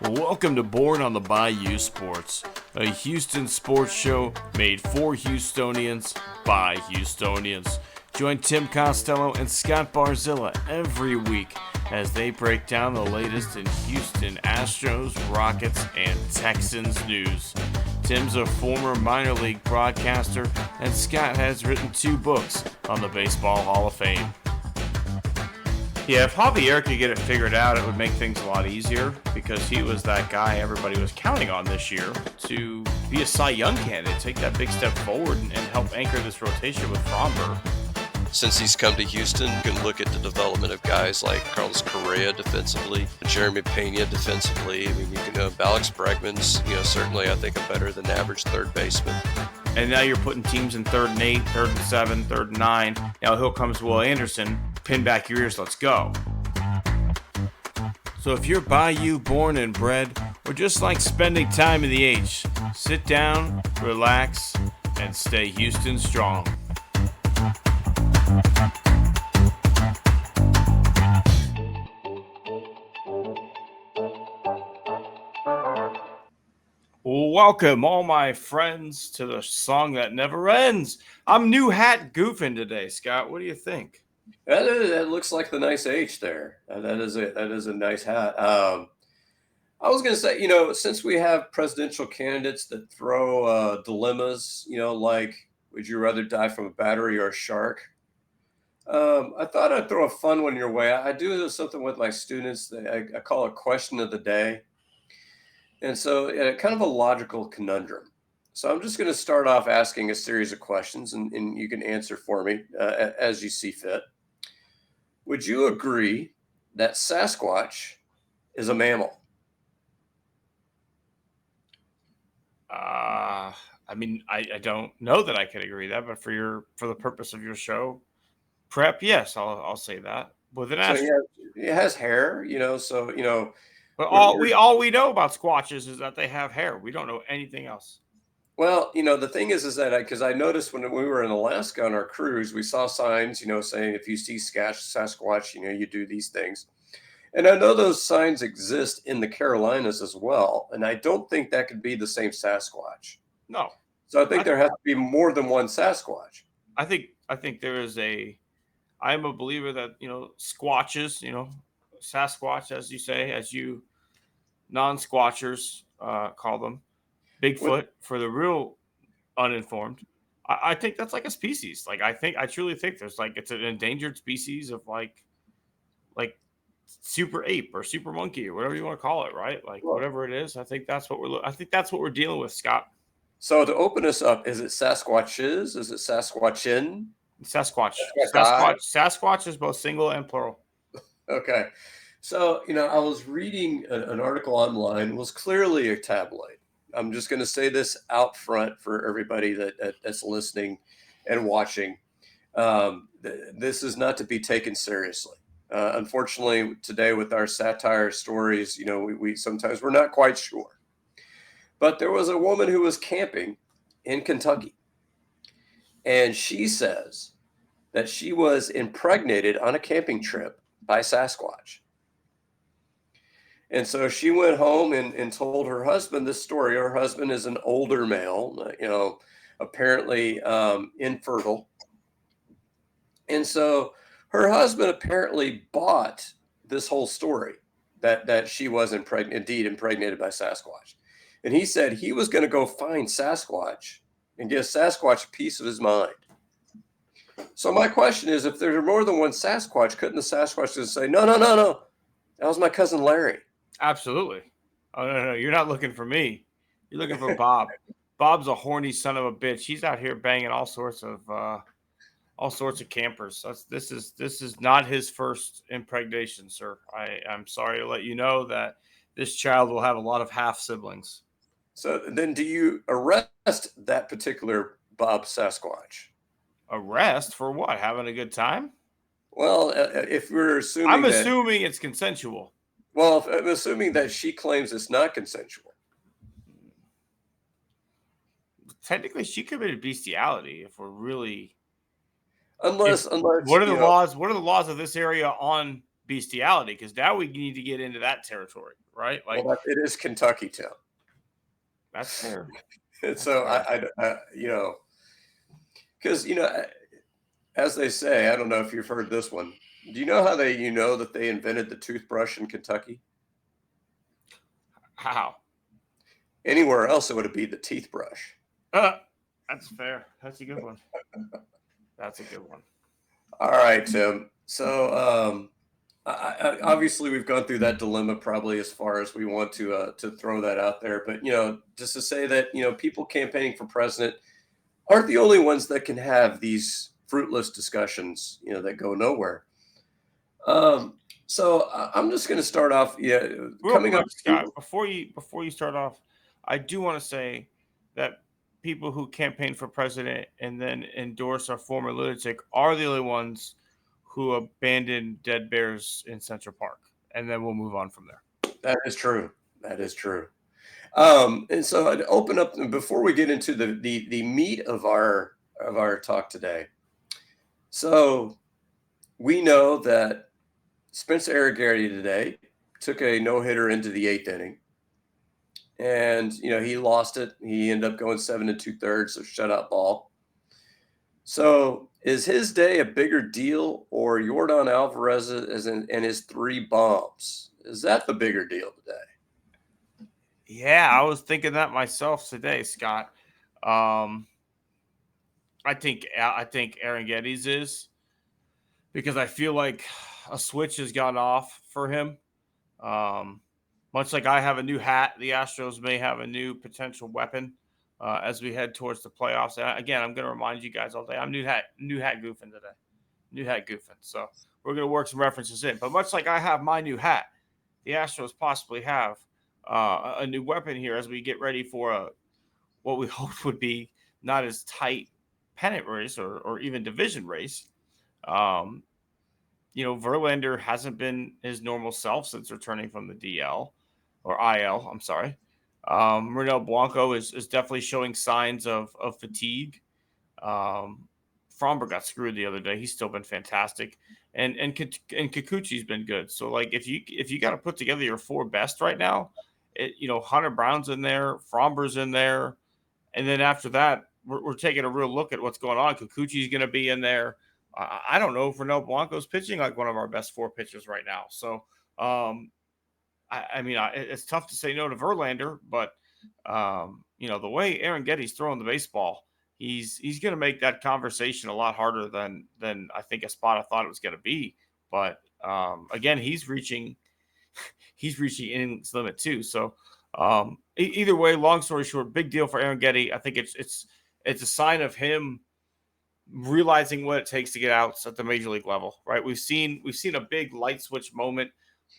Welcome to Born on the Bayou Sports, a Houston sports show made for Houstonians by Houstonians. Join Tim Costello and Scott Barzilla every week as they break down the latest in Houston Astros, Rockets, and Texans news. Tim's a former minor league broadcaster, and Scott has written 2 books on the Baseball Hall of Fame. Yeah, if Javier could get it figured out, it would make things a lot easier because he was that guy everybody was counting on this year to be a Cy Young candidate, take that big step forward and help anchor this rotation with Fromber. Since he's come to Houston, you can look at the development of guys like Carlos Correa defensively, Jeremy Pena defensively. I mean, you can Alex Bregman's, certainly I think a better than average third baseman. And now you're putting teams in 3rd and 8, 3rd and 7, 3rd and 9. Now here comes Will Anderson. Pin back your ears, let's go. So if you're Bayou born and bred, or just like spending time in the H, sit down, relax, and stay Houston strong. Welcome, all my friends, to the song that never ends. I'm new Hat Goofin today, Scott. What do you think? That looks like the nice H there. That is a nice hat. I was going to say, since we have presidential candidates that throw dilemmas, like would you rather die from a battery or a shark? I thought I'd throw a fun one your way. I do something with my students that I call a question of the day. And so kind of a logical conundrum. So I'm just going to start off asking a series of questions and you can answer for me as you see fit. Would you agree that Sasquatch is a mammal? I don't know that I could agree that, but for the purpose of your show prep, yes, I'll say that. With an it has hair, But all we know about squatches is that they have hair. We don't know anything else. Well, the thing is that because I noticed when we were in Alaska on our cruise, we saw signs, saying if you see Sasquatch, you do these things. And I know those signs exist in the Carolinas as well. And I don't think that could be the same Sasquatch. No. So I think there has to be more than one Sasquatch. I think there is I'm a believer that, squatches, Sasquatch, as you say, as you non-squatchers call them, Bigfoot for the real uninformed. I think that's like a species. Like I truly think there's it's an endangered species of like super ape or super monkey or whatever you want to call it, right? Whatever it is. I think that's what we're dealing with, Scott. So to open us up, is it Sasquatches? Is it Sasquatchin? Sasquatch. Sasquatch is both single and plural. Okay. So, I was reading an article online. It was clearly a tabloid. I'm just going to say this out front for everybody that's listening and watching. This is not to be taken seriously. Unfortunately, today with our satire stories, we sometimes we're not quite sure. But there was a woman who was camping in Kentucky. And she says that she was impregnated on a camping trip by Sasquatch. And so she went home and told her husband this story. Her husband is an older male, apparently infertile. And so her husband apparently bought this whole story that she was indeed impregnated by Sasquatch. And he said he was going to go find Sasquatch and give Sasquatch a piece of his mind. So my question is, if there's more than one Sasquatch, couldn't the Sasquatch just say, no, that was my cousin Larry? Absolutely. Oh, no, you're not looking for me. You're looking for Bob. Bob's a horny son of a bitch. He's out here banging all sorts of campers. This is not his first impregnation, sir. I'm sorry to let you know that this child will have a lot of half siblings. So then do you arrest that particular Bob Sasquatch? Arrest for what? Having a good time? Well, if we're assuming I'm assuming it's consensual. Well, I'm assuming that she claims it's not consensual. Technically, she committed bestiality. If we're really, unless what are the laws? What are the laws of this area on bestiality, because now we need to get into that territory, right? Like, Well, it is Kentucky town. that's fair. And so I because as they say, I don't know if you've heard this one. Do you know how that they invented the toothbrush in Kentucky? How? Anywhere else, it would be the teeth brush. That's fair. That's a good one. That's a good one. All right, Tim. So obviously we've gone through that dilemma probably as far as we want to throw that out there. But just to say that people campaigning for president aren't the only ones that can have these fruitless discussions that go nowhere. So I'm just going to start off. Real coming quick, up, Scott. Before you start off, I do want to say that people who campaign for president and then endorse our former lunatic are the only ones who abandoned dead bears in Central Park, and then we'll move on from there. That is true. That is true. And so I'd open up before we get into the meat of our talk today. So we know that Spencer Arrighetti today took a no-hitter into the 8th inning. And, he lost it. He ended up going 7 2/3, so shutout ball. So is his day a bigger deal, or Yordan Alvarez and his 3 bombs? Is that the bigger deal today? Yeah, I was thinking that myself today, Scott. I think Arrighetti's is, because I feel like a switch has gone off for him. Much like I have a new hat, the Astros may have a new potential weapon as we head towards the playoffs. And again, I'm going to remind you guys all day, I'm new hat Goofin today. New Hat Goofin. So we're going to work some references in. But much like I have my new hat, the Astros possibly have a new weapon here as we get ready for what we hope would be not as tight pennant race or even division race. Verlander hasn't been his normal self since returning from the DL or IL. I'm sorry. Ronel Blanco is definitely showing signs of fatigue. Fromber got screwed the other day. He's still been fantastic, and Kikuchi's been good. So like if you got to put together your 4 best right now, Hunter Brown's in there, Fromber's in there, and then after that we're taking a real look at what's going on. Kikuchi's going to be in there. I don't know if Ronel Blanco's pitching like one of our best 4 pitchers right now. So, it's tough to say no to Verlander, but, the way Arrighetti's throwing the baseball, he's going to make that conversation a lot harder than I think Espada thought it was going to be. But, again, he's reaching innings limit too. So, either way, long story short, big deal for Arrighetti. I think it's a sign of him realizing what it takes to get outs at the major league level, right? We've seen a big light switch moment,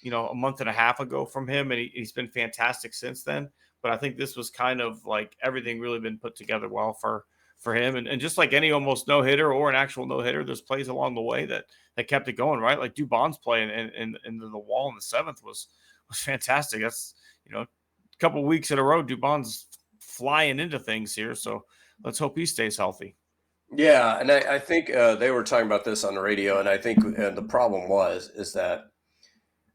a month and a half ago from him, and he's been fantastic since then. But I think this was kind of like everything really been put together well for him. And just like any almost no hitter or an actual no hitter, there's plays along the way that kept it going, right? Like Dubon's play and the wall in the 7th was fantastic. That's a couple of weeks in a row, Dubon's flying into things here. So let's hope he stays healthy. Yeah, and I think they were talking about this on the radio, and I think the problem is that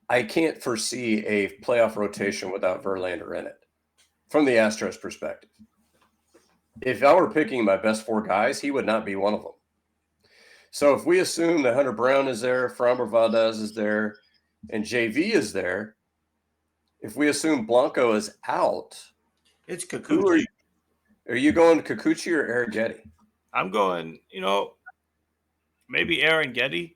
I can't foresee a playoff rotation without Verlander in it from the Astros perspective. If I were picking my best 4 guys, he would not be one of them. So if we assume that Hunter Brown is there, Framber Valdez is there, and JV is there, if we assume Blanco is out, it's Kikuchi. Are you going Kikuchi or Arrighetti? I'm going, maybe Arrighetti,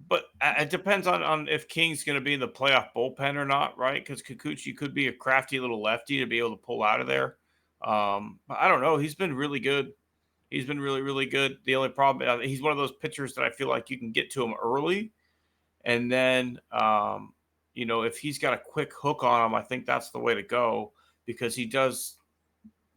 but it depends on if King's going to be in the playoff bullpen or not, right? Because Kikuchi could be a crafty little lefty to be able to pull out of there. I don't know. He's been really good. He's been really, really good. The only problem, he's one of those pitchers that I feel like you can get to him early. And then, if he's got a quick hook on him, I think that's the way to go, because he does.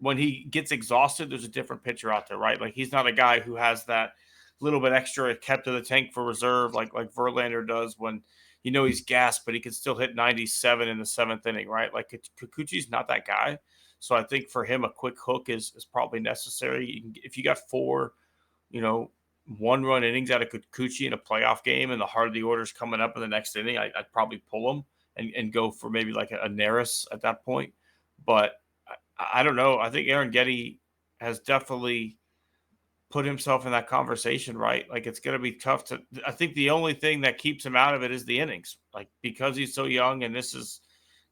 When he gets exhausted, there's a different pitcher out there, right? Like he's not a guy who has that little bit extra kept in the tank for reserve like Verlander does when he's gassed, but he can still hit 97 in the 7th inning, right? Like Kikuchi's not that guy. So I think for him, a quick hook is probably necessary. If you got 4, one-run innings out of Kikuchi in a playoff game and the heart of the order's coming up in the next inning, I'd probably pull him and go for maybe like a Neris at that point. But I don't know. I think Arrighetti has definitely put himself in that conversation, right? Like it's going to be tough to. I think the only thing that keeps him out of it is the innings, like because he's so young and this is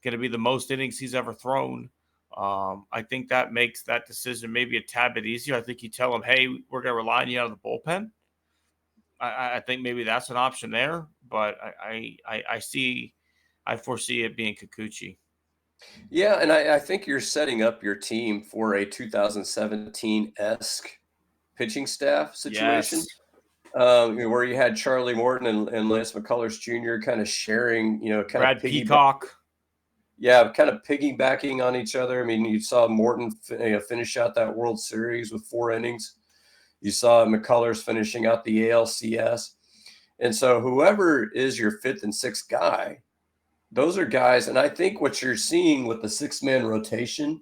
going to be the most innings he's ever thrown. I think that makes that decision maybe a tad bit easier. I think you tell him, hey, we're going to rely on you out of the bullpen. I think maybe that's an option there, but I foresee it being Kikuchi. Yeah, and I think you're setting up your team for a 2017-esque pitching staff situation. Yes. Where you had Charlie Morton and Lance McCullers Jr. kind of sharing, Brad Peacock. Yeah, kind of piggybacking on each other. I mean, you saw Morton finish out that World Series with 4 innings. You saw McCullers finishing out the ALCS. And so whoever is your 5th and 6th guy, those are guys. And I think what you're seeing with the 6-man rotation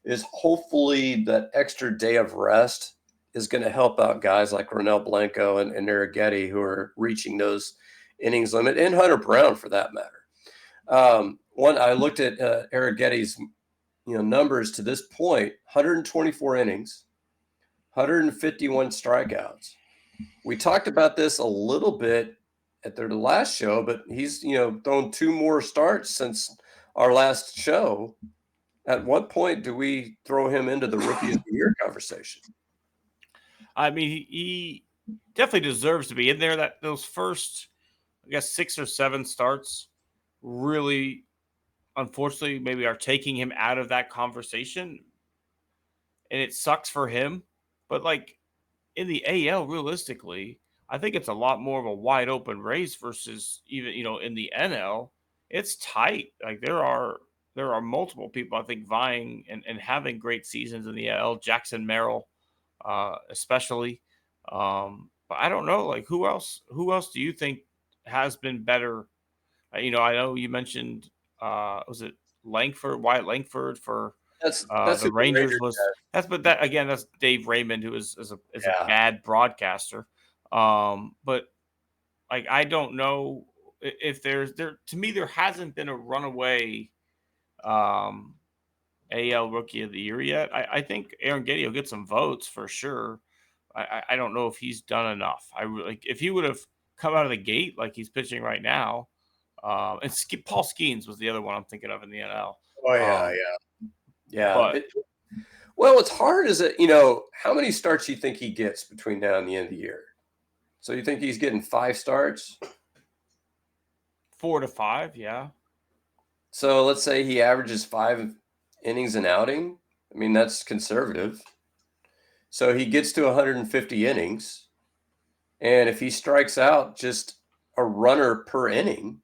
is hopefully that extra day of rest is going to help out guys like Ronel Blanco and Arrighetti who are reaching those innings limit, and Hunter Brown for that matter. I looked at Arrighetti's numbers to this point: 124 innings, 151 strikeouts. We talked about this a little bit at the last show, but he's thrown 2 more starts since our last show. At what point do we throw him into the Rookie of the Year conversation? I mean, he definitely deserves to be in there. That those first, I guess, 6 or 7 starts really, unfortunately, maybe are taking him out of that conversation. And it sucks for him. But like in the AL, realistically, I think it's a lot more of a wide open race versus even, in the NL, it's tight. Like there are multiple people, I think, vying and having great seasons in the AL. Jackson Merrill, especially. But I don't know, like who else do you think has been better? I know you mentioned, was it Wyatt Langford for That's the who Rangers was. But that again, that's Dave Raymond, who is a bad broadcaster. But like I don't know if there to me there hasn't been a runaway AL Rookie of the Year yet. I think Arrighetti will get some votes for sure. I don't know if he's done enough. If he would have come out of the gate like he's pitching right now. And Paul Skeens was the other one I'm thinking of in the NL. Oh yeah, yeah. But what's hard is that how many starts you think he gets between now and the end of the year? So you think he's getting 5 starts? 4 to 5, yeah. So let's say he averages 5 innings an outing. I mean, that's conservative. So he gets to 150 innings. And if he strikes out just a runner per inning,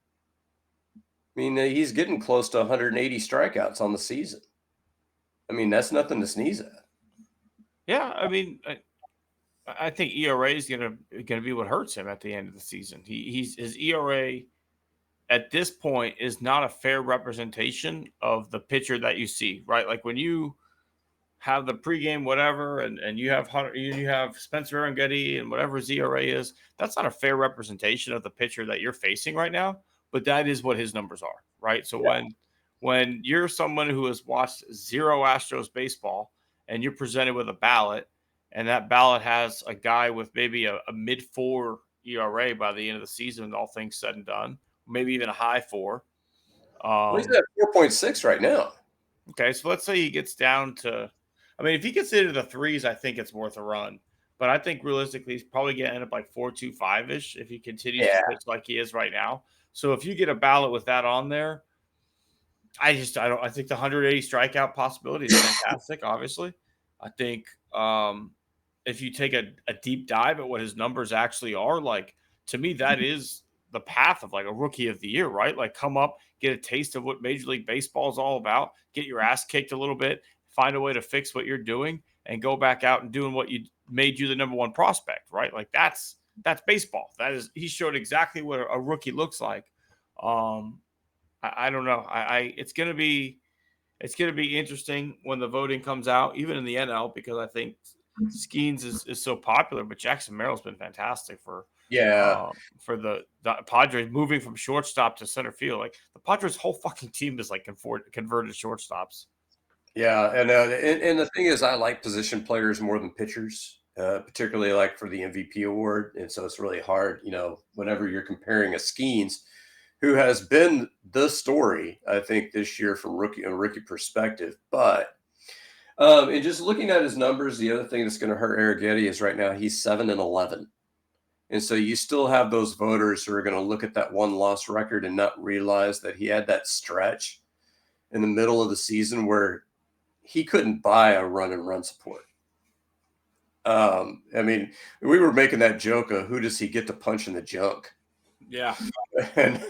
I mean, he's getting close to 180 strikeouts on the season. I mean, that's nothing to sneeze at. Yeah, I mean, I think ERA is gonna be what hurts him at the end of the season. His ERA at this point is not a fair representation of the pitcher that you see, right? Like when you have the pregame whatever, and you have Spencer Arrighetti and whatever his ERA is, that's not a fair representation of the pitcher that you're facing right now. But that is what his numbers are, right? So when you're someone who has watched 0 Astros baseball and you're presented with a ballot, and that ballot has a guy with maybe a mid-4 ERA by the end of the season, all things said and done, maybe even a high 4. He's at 4.6 right now. Okay, so let's say he gets down to, I mean, if he gets into the 3s, I think it's worth a run. But I think realistically, he's probably going to end up like 4.25-ish if he continues to pitch like he is right now. So if you get a ballot with that on there, I think the 180 strikeout possibility is fantastic. Obviously, I think if you take a deep dive at what his numbers actually are, like to me, that is the path of like a Rookie of the Year, right? Like come up, get a taste of what Major League Baseball is all about, get your ass kicked a little bit, find a way to fix what you're doing, and go back out and doing what made you the number 1 prospect, right? Like that's baseball. He showed exactly what a rookie looks like. I don't know. It's gonna be interesting when the voting comes out, even in the NL, because I think Skeens is so popular, but Jackson Merrill's been fantastic for Yeah. the Padres moving from shortstop to center field. Like the Padres' whole fucking team is like converted shortstops. Yeah, and the thing is, I like position players more than pitchers, particularly like for the MVP award. And so it's really hard, whenever you're comparing a Skeens, who has been the story, I think, this year from a rookie perspective. But and just looking at his numbers, the other thing that's going to hurt Arrighetti is right now he's 7-11, and so you still have those voters who are going to look at that one loss record and not realize that he had that stretch in the middle of the season where he couldn't buy a run support. I mean, we were making that joke of who does he get to punch in the junk? Yeah. And,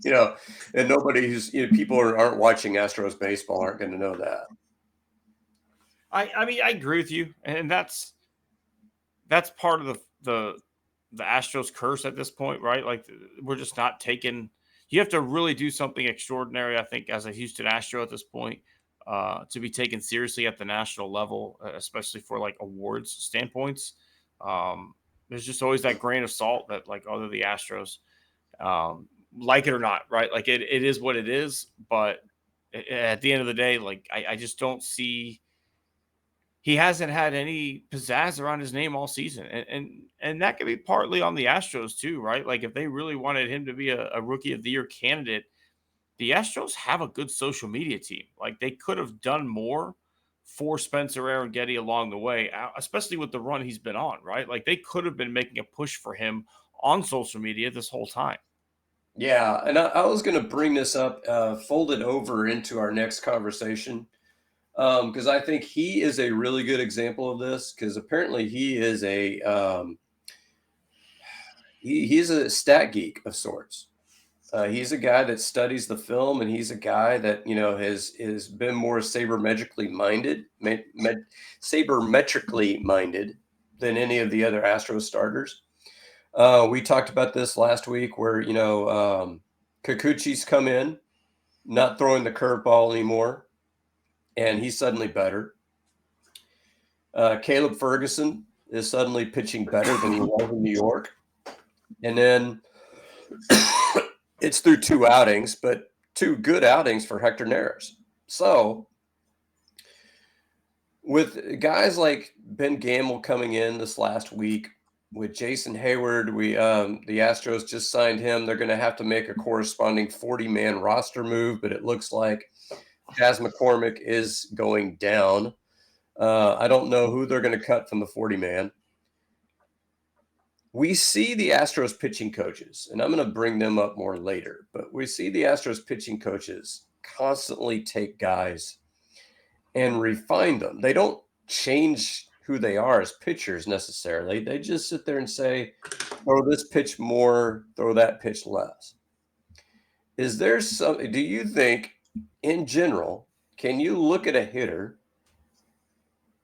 and nobody who's, people aren't watching Astros baseball aren't going to know that. I mean, I agree with you. And that's part of the Astros curse at this point, right? Like we're just not taking, you have to really do something extraordinary, I think, as a Houston Astro at this point. To be taken seriously at the national level, especially for like awards standpoints. There's just always that grain of salt that like other the Astros, like it or not, right? Like it is what it is. But at the end of the day, like I just don't see, he hasn't had any pizzazz around his name all season. And that could be partly on the Astros too, right? Like if they really wanted him to be a rookie of the year candidate, the Astros have a good social media team. Like they could have done more for Spencer Arrighetti along the way, especially with the run he's been on, right? Like they could have been making a push for him on social media this whole time. Yeah, and I was going to bring this up, fold it over into our next conversation, because I think he is a really good example of this. Because apparently he is he's a stat geek of sorts. He's a guy that studies the film, and he's a guy that has been more sabermetrically minded than any of the other Astros starters. We talked about this last week, where Kikuchi's come in, not throwing the curveball anymore, and he's suddenly better. Caleb Ferguson is suddenly pitching better than he was in New York, and then. It's through 2 outings, but 2 good outings for Hector Neris. So with guys like Ben Gamble coming in this last week, with Jason Hayward, the Astros just signed him. They're going to have to make a corresponding 40-man roster move, but it looks like Chas McCormick is going down. I don't know who they're going to cut from the 40-man. We see the Astros pitching coaches, and I'm going to bring them up more later, but we see the Astros pitching coaches constantly take guys and refine them. They don't change who they are as pitchers necessarily. They just sit there and say, throw this pitch more, throw that pitch less. Is there something, do you think, in general, can you look at a hitter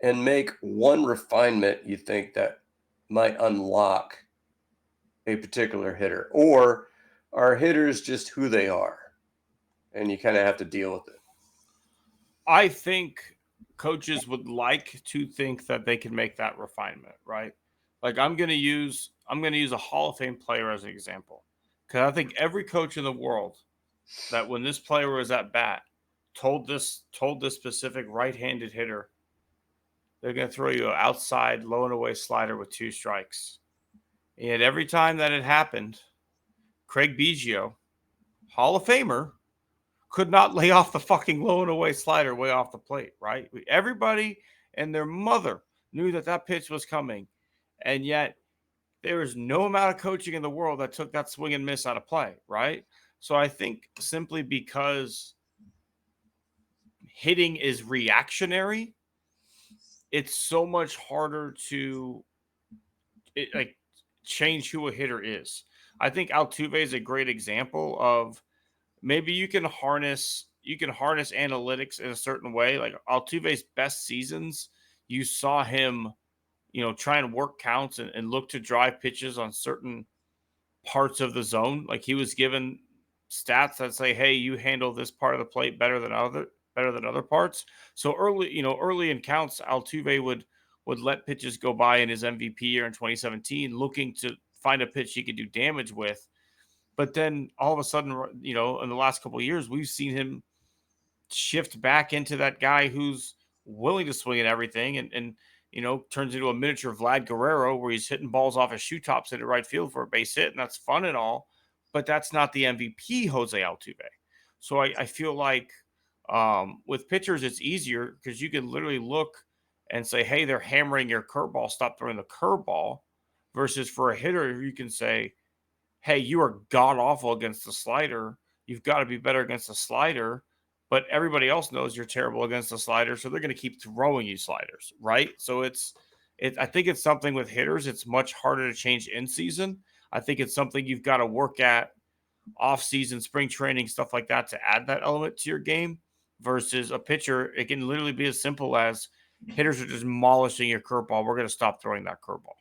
and make one refinement you think that might unlock a particular hitter, or are hitters just who they are and you kind of have to deal with it? I think coaches would like to think that they can make that refinement, right? Like I'm going to use a Hall of Fame player as an example, because I think every coach in the world that when this player was at bat told this specific right-handed hitter, they're going to throw you an outside low and away slider with 2 strikes. And every time that it happened, Craig Biggio, Hall of Famer, could not lay off the fucking low and away slider way off the plate, right? Everybody and their mother knew that pitch was coming. And yet there is no amount of coaching in the world that took that swing and miss out of play, right? So I think simply because hitting is reactionary, it's so much harder to change who a hitter is. I think Altuve is a great example of maybe you can harness analytics in a certain way. Like Altuve's best seasons, you saw him, try and work counts and look to drive pitches on certain parts of the zone. Like he was given stats that say, hey, you handle this part of the plate better than other parts. So early in counts, Altuve would let pitches go by in his MVP year in 2017, looking to find a pitch he could do damage with. But then all of a sudden, in the last couple of years, we've seen him shift back into that guy who's willing to swing at everything and turns into a miniature Vlad Guerrero where he's hitting balls off his shoe tops into right field for a base hit. And that's fun and all, but that's not the MVP Jose Altuve. So I feel like with pitchers, it's easier because you can literally look and say, hey, they're hammering your curveball, stop throwing the curveball, versus for a hitter, you can say, hey, you are god awful against the slider. You've got to be better against the slider. But everybody else knows you're terrible against the slider, so they're going to keep throwing you sliders, right? So I think it's something with hitters. It's much harder to change in season. I think it's something you've got to work at off season, spring training, stuff like that to add that element to your game. Versus a pitcher, it can literally be as simple as hitters are just demolishing your curveball. We're going to stop throwing that curveball.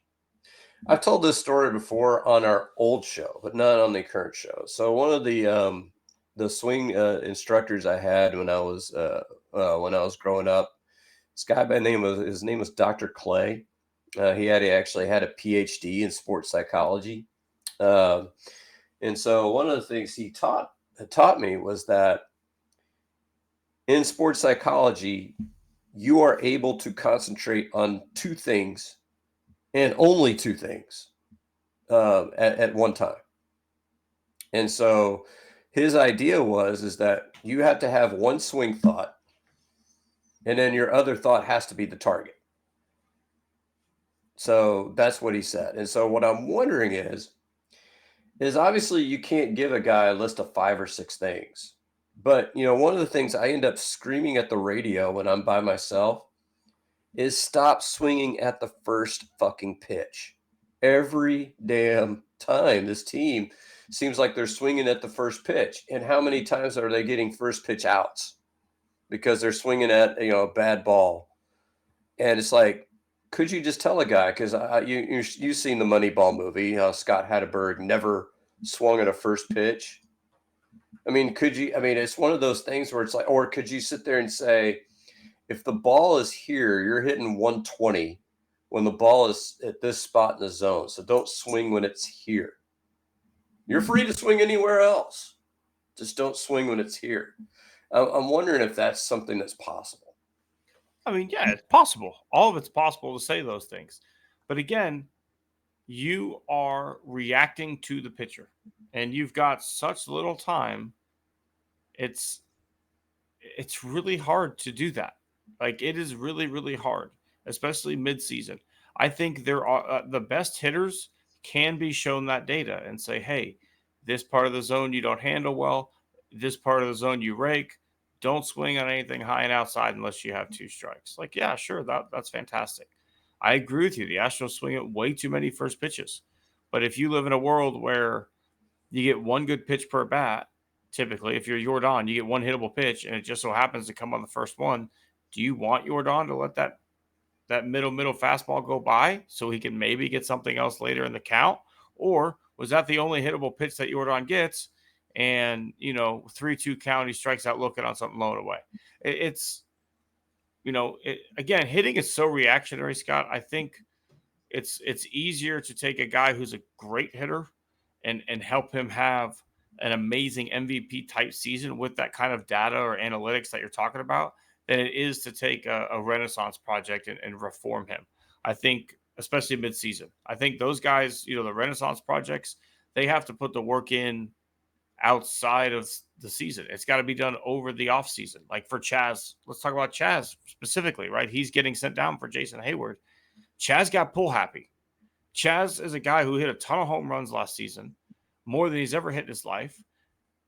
I've told this story before on our old show, but not on the current show. So one of the swing instructors I had when I was growing up, this guy his name was Dr. Clay. He actually had a PhD in sports psychology, and so one of the things he taught me was that in sports psychology, you are able to concentrate on two things and only two things at one time. And so his idea is that you have to have one swing thought, and then your other thought has to be the target. So that's what he said. And so what I'm wondering is obviously you can't give a guy a list of 5 or 6 things. But, one of the things I end up screaming at the radio when I'm by myself is stop swinging at the first fucking pitch. Every damn time this team seems like they're swinging at the first pitch. And how many times are they getting first pitch outs because they're swinging at, a bad ball? And it's like, could you just tell a guy, because you've seen the Moneyball movie, Scott Hatteberg never swung at a first pitch. It's one of those things where it's like, or could you sit there and say, if the ball is here, you're hitting 120 when the ball is at this spot in the zone. So don't swing when it's here. You're free to swing anywhere else. Just don't swing when it's here. I'm wondering if that's something that's possible. Yeah, it's possible. All of it's possible to say those things. But again, you are reacting to the pitcher and you've got such little time. It's really hard to do that. Like, it is really, really hard, especially mid-season. I think there are the best hitters can be shown that data and say, hey, this part of the zone you don't handle well. This part of the zone you rake. Don't swing on anything high and outside unless you have 2 strikes. Like, yeah, sure, that's fantastic. I agree with you. The Astros swing at way too many first pitches. But if you live in a world where you get one good pitch per bat, typically, if you're Yordan, you get one hittable pitch, and it just so happens to come on the first one. Do you want Yordan to let that middle fastball go by so he can maybe get something else later in the count? Or was that the only hittable pitch that Yordan gets? And, 3-2 count, he strikes out looking on something low and away. Again, hitting is so reactionary, Scott. I think it's easier to take a guy who's a great hitter and help him have an amazing MVP type season with that kind of data or analytics that you're talking about than it is to take a renaissance project and reform him. I think, especially mid-season, I think those guys, the renaissance projects, they have to put the work in outside of the season. It's got to be done over the off season. Like for Chaz, let's talk about Chaz specifically, right? He's getting sent down for Jason Hayward. Chaz got pull happy. Chaz is a guy who hit a ton of home runs last season, more than he's ever hit in his life.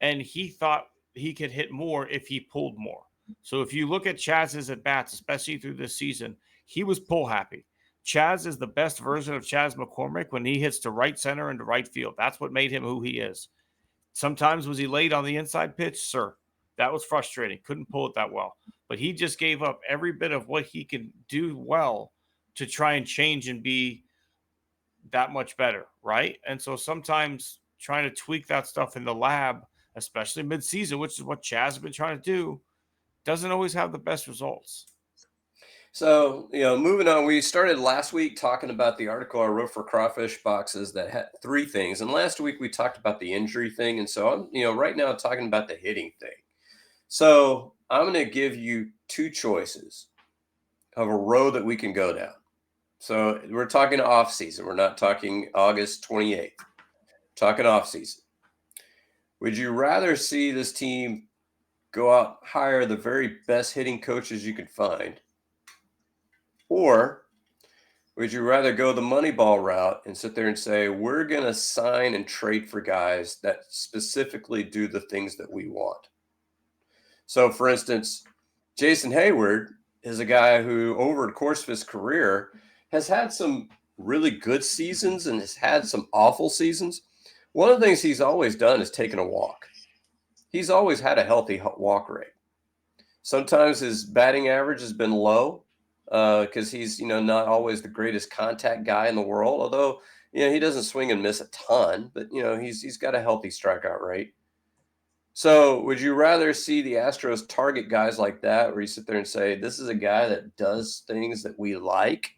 And he thought he could hit more if he pulled more. So if you look at Chaz's at-bats, especially through this season, he was pull happy. Chaz is the best version of Chaz McCormick when he hits to right center and to right field. That's what made him who he is. Sometimes was he late on the inside pitch? Sir, that was frustrating. Couldn't pull it that well. But he just gave up every bit of what he can do well to try and change and be that much better, right? And so sometimes trying to tweak that stuff in the lab, especially mid-season, which is what Chaz has been trying to do, doesn't always have the best results. So, moving on, we started last week talking about the article I wrote for Crawfish Boxes that had three things. And last week we talked about the injury thing. And so I'm, right now talking about the hitting thing. So I'm going to give you two choices of a road that we can go down. So we're talking off season. We're not talking August 28th. Talking off season. Would you rather see this team go out, hire the very best hitting coaches you could find? Or would you rather go the Moneyball route and sit there and say, we're going to sign and trade for guys that specifically do the things that we want? So, for instance, Jason Hayward is a guy who, over the course of his career, has had some really good seasons and has had some awful seasons. One of the things he's always done is taken a walk. He's always had a healthy walk rate. Sometimes his batting average has been low because he's, not always the greatest contact guy in the world. Although, he doesn't swing and miss a ton, but he's got a healthy strikeout rate. So would you rather see the Astros target guys like that, where you sit there and say, this is a guy that does things that we like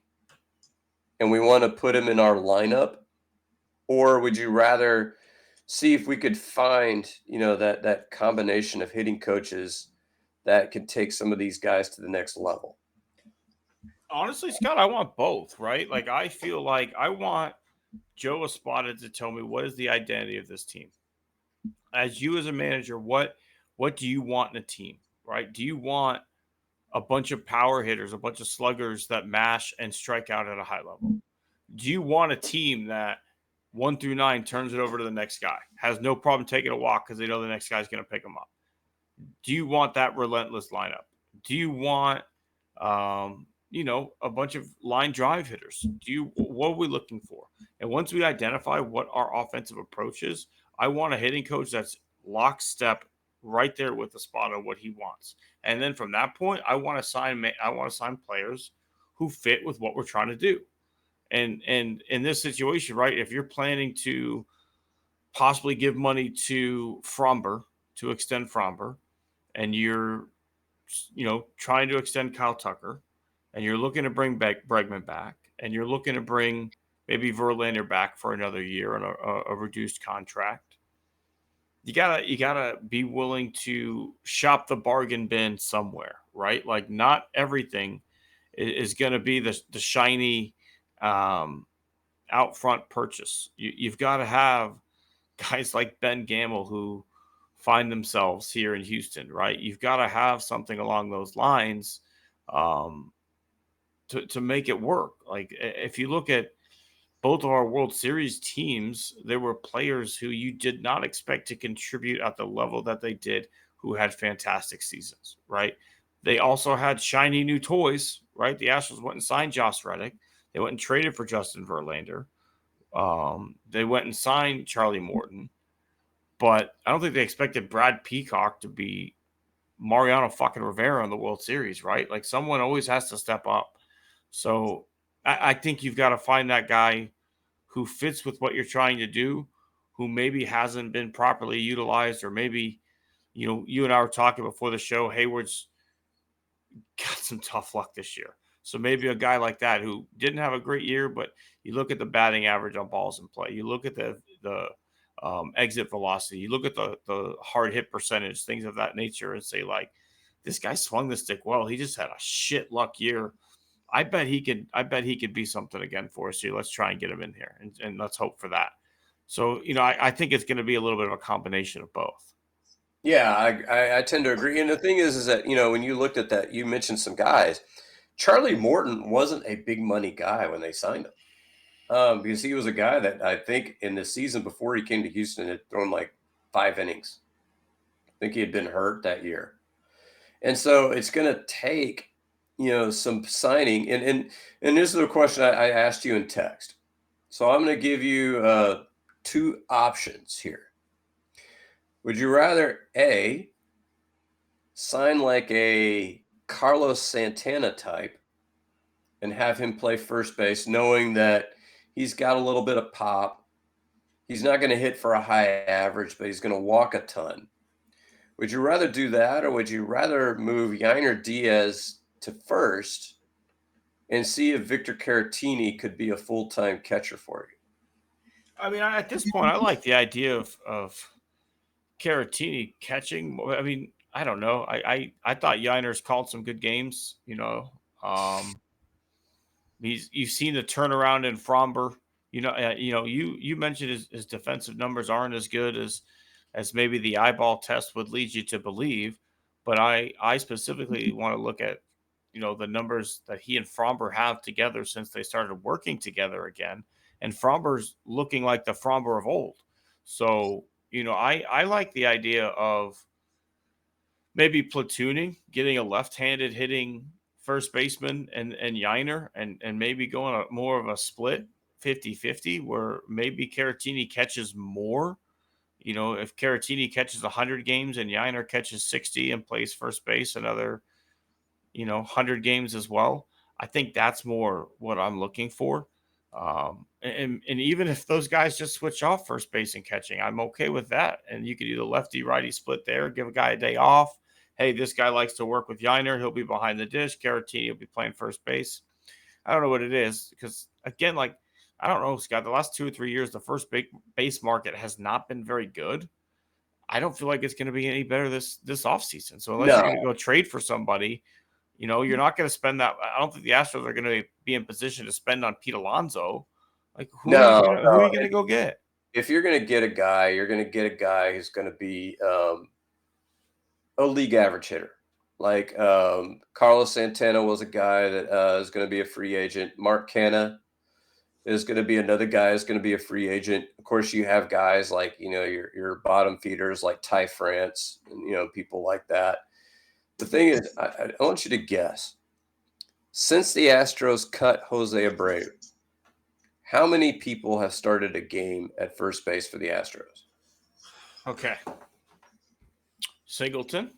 and we want to put him in our lineup? Or would you rather see if we could find, that combination of hitting coaches that could take some of these guys to the next level? Honestly, Scott, I want both, right? Like, I feel like I want Joe Espada to tell me what is the identity of this team. As you as a manager, what do you want in a team, right? Do you want a bunch of power hitters, a bunch of sluggers that mash and strike out at a high level? Do you want a team that 1 through 9 turns it over to the next guy, has no problem taking a walk because they know the next guy's going to pick them up? Do you want that relentless lineup? Do you want, a bunch of line drive hitters? What are we looking for? And once we identify what our offensive approach is, I want a hitting coach that's lockstep right there with the spot of what he wants. And then from that point, I want to sign players who fit with what we're trying to do. And in this situation, right, if you're planning to possibly give money to Fromber to extend Fromber, and you're trying to extend Kyle Tucker, and you're looking to bring Bregman back, and you're looking to bring maybe Verlander back for another year on a reduced contract, you gotta be willing to shop the bargain bin somewhere, right? Like, not everything is going to be the shiny out front purchase. You've got to have guys like Ben Gamble who find themselves here in Houston, right? You've got to have something along those lines to make it work. Like, if you look at both of our World Series teams, there were players who you did not expect to contribute at the level that they did, who had fantastic seasons, right? They also had shiny new toys, right? The Astros went and signed Josh Reddick. They went and traded for Justin Verlander. They went and signed Charlie Morton. But I don't think they expected Brad Peacock to be Mariano fucking Rivera in the World Series, right? Like, someone always has to step up. So I think you've got to find that guy who fits with what you're trying to do, who maybe hasn't been properly utilized, or maybe, you and I were talking before the show, Hayward's got some tough luck this year. So maybe a guy like that who didn't have a great year, but you look at the batting average on balls in play, you look at the exit velocity, you look at the hard hit percentage, things of that nature, and say, like, this guy swung the stick well. He just had a shit luck year. I bet he could be something again for us here. Let's try and get him in here, and let's hope for that. So, I think it's going to be a little bit of a combination of both. Yeah, I tend to agree. And the thing is that, when you looked at that, you mentioned some guys. Charlie Morton wasn't a big money guy when they signed him, because he was a guy that I think in the season before he came to Houston had thrown like 5 innings. I think he had been hurt that year. And so it's going to take, some signing. And this is the question I asked you in text. So I'm going to give you 2 options here. Would you rather A, sign like a Carlos Santana type and have him play first base, knowing that he's got a little bit of pop? He's not going to hit for a high average, but he's going to walk a ton. Would you rather do that, or would you rather move Yainer Diaz to first and see if Victor Caratini could be a full-time catcher for you. I mean, at this point, I like the idea of Caratini catching. I mean, I don't know. I thought Yiner's called some good games. Um, you've seen the turnaround in Fromber. You mentioned his defensive numbers aren't as good as maybe the eyeball test would lead you to believe, but I specifically want to look at the numbers that he and Fromber have together since they started working together again, and Fromber's looking like the Fromber of old. So I like the idea of maybe platooning, getting a left-handed hitting first baseman and Yiner and maybe going more of a split 50-50 where maybe Caratini catches more. If Caratini catches 100 games and Yiner catches 60 and plays first base another, 100 games as well, I think that's more what I'm looking for. And even if those guys just switch off first base and catching, I'm okay with that. And you could do the lefty righty split there, give a guy a day off. Hey, this guy likes to work with Yiner. He'll be behind the dish. Caratini will be playing first base. I don't know what it is because, again, I don't know, Scott, the last 2 or 3 years, the first base market has not been very good. I don't feel like it's going to be any better this offseason. So unless you're going to No, go trade for somebody, you're not going to spend that. I don't think the Astros are going to be in position to spend on Pete Alonso. Like, who no, are no. you going to go get? If you're going to get a guy, you're going to get a guy who's going to be a league average hitter. Like Carlos Santana was a guy that is going to be a free agent. Mark Canha is going to be another guy who's going to be a free agent. Of course, you have guys like, your bottom feeders like Ty France and, people like that. The thing is, I want you to guess. Since the Astros cut Jose Abreu, how many people have started a game at first base for the Astros? Okay. Singleton,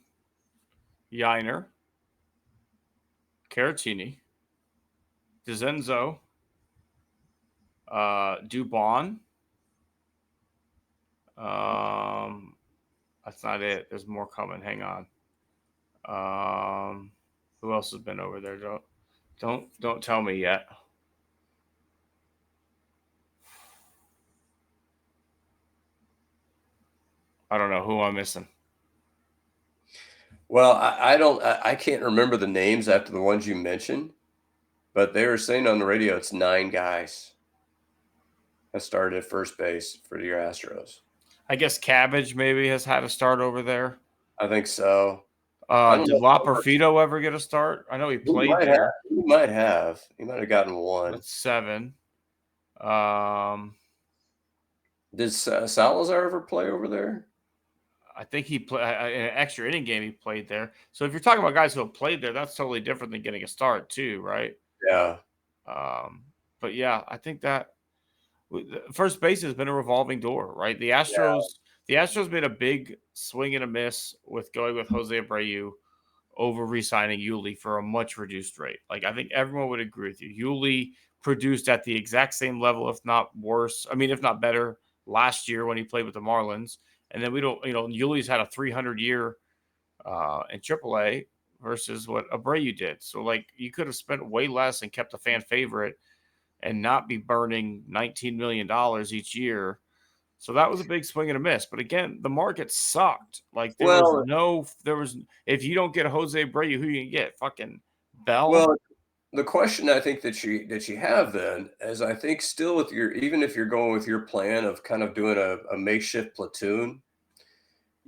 Yiner, Caratini, DeZenzo, Dubon. That's not it. There's more coming. Hang on. Who else has been over there? Don't tell me yet. I don't know who I'm missing. Well, I can't remember the names after the ones you mentioned, but they were saying on the radio it's 9 guys have started at first base for your Astros. I guess Cabbage maybe has had a start over there. I think so. I don't Did know. Loperfido ever get a start? I know he played there. He might have. He might have gotten one. That's 7. Did Salazar ever play over there? I think he played an extra inning game. He played there. So if you're talking about guys who have played there, that's totally different than getting a start too, right? Yeah. But yeah, I think that first base has been a revolving door, right? The Astros made a big swing and a miss with going with Jose Abreu over re-signing Yuli for a much reduced rate. Like, I think everyone would agree with you. Yuli produced at the exact same level, if not worse. I mean, if not better, last year when he played with the Marlins. And then Yuli's had a 300-year in AAA versus what Abreu did. So, like, you could have spent way less and kept a fan favorite and not be burning $19 million each year. So that was a big swing and a miss. But again, the market sucked. Like, if you don't get Jose Abreu, who you can get? Fucking Bell? Well, the question I think that you have then is, I think still with even if you're going with your plan of kind of doing a makeshift platoon,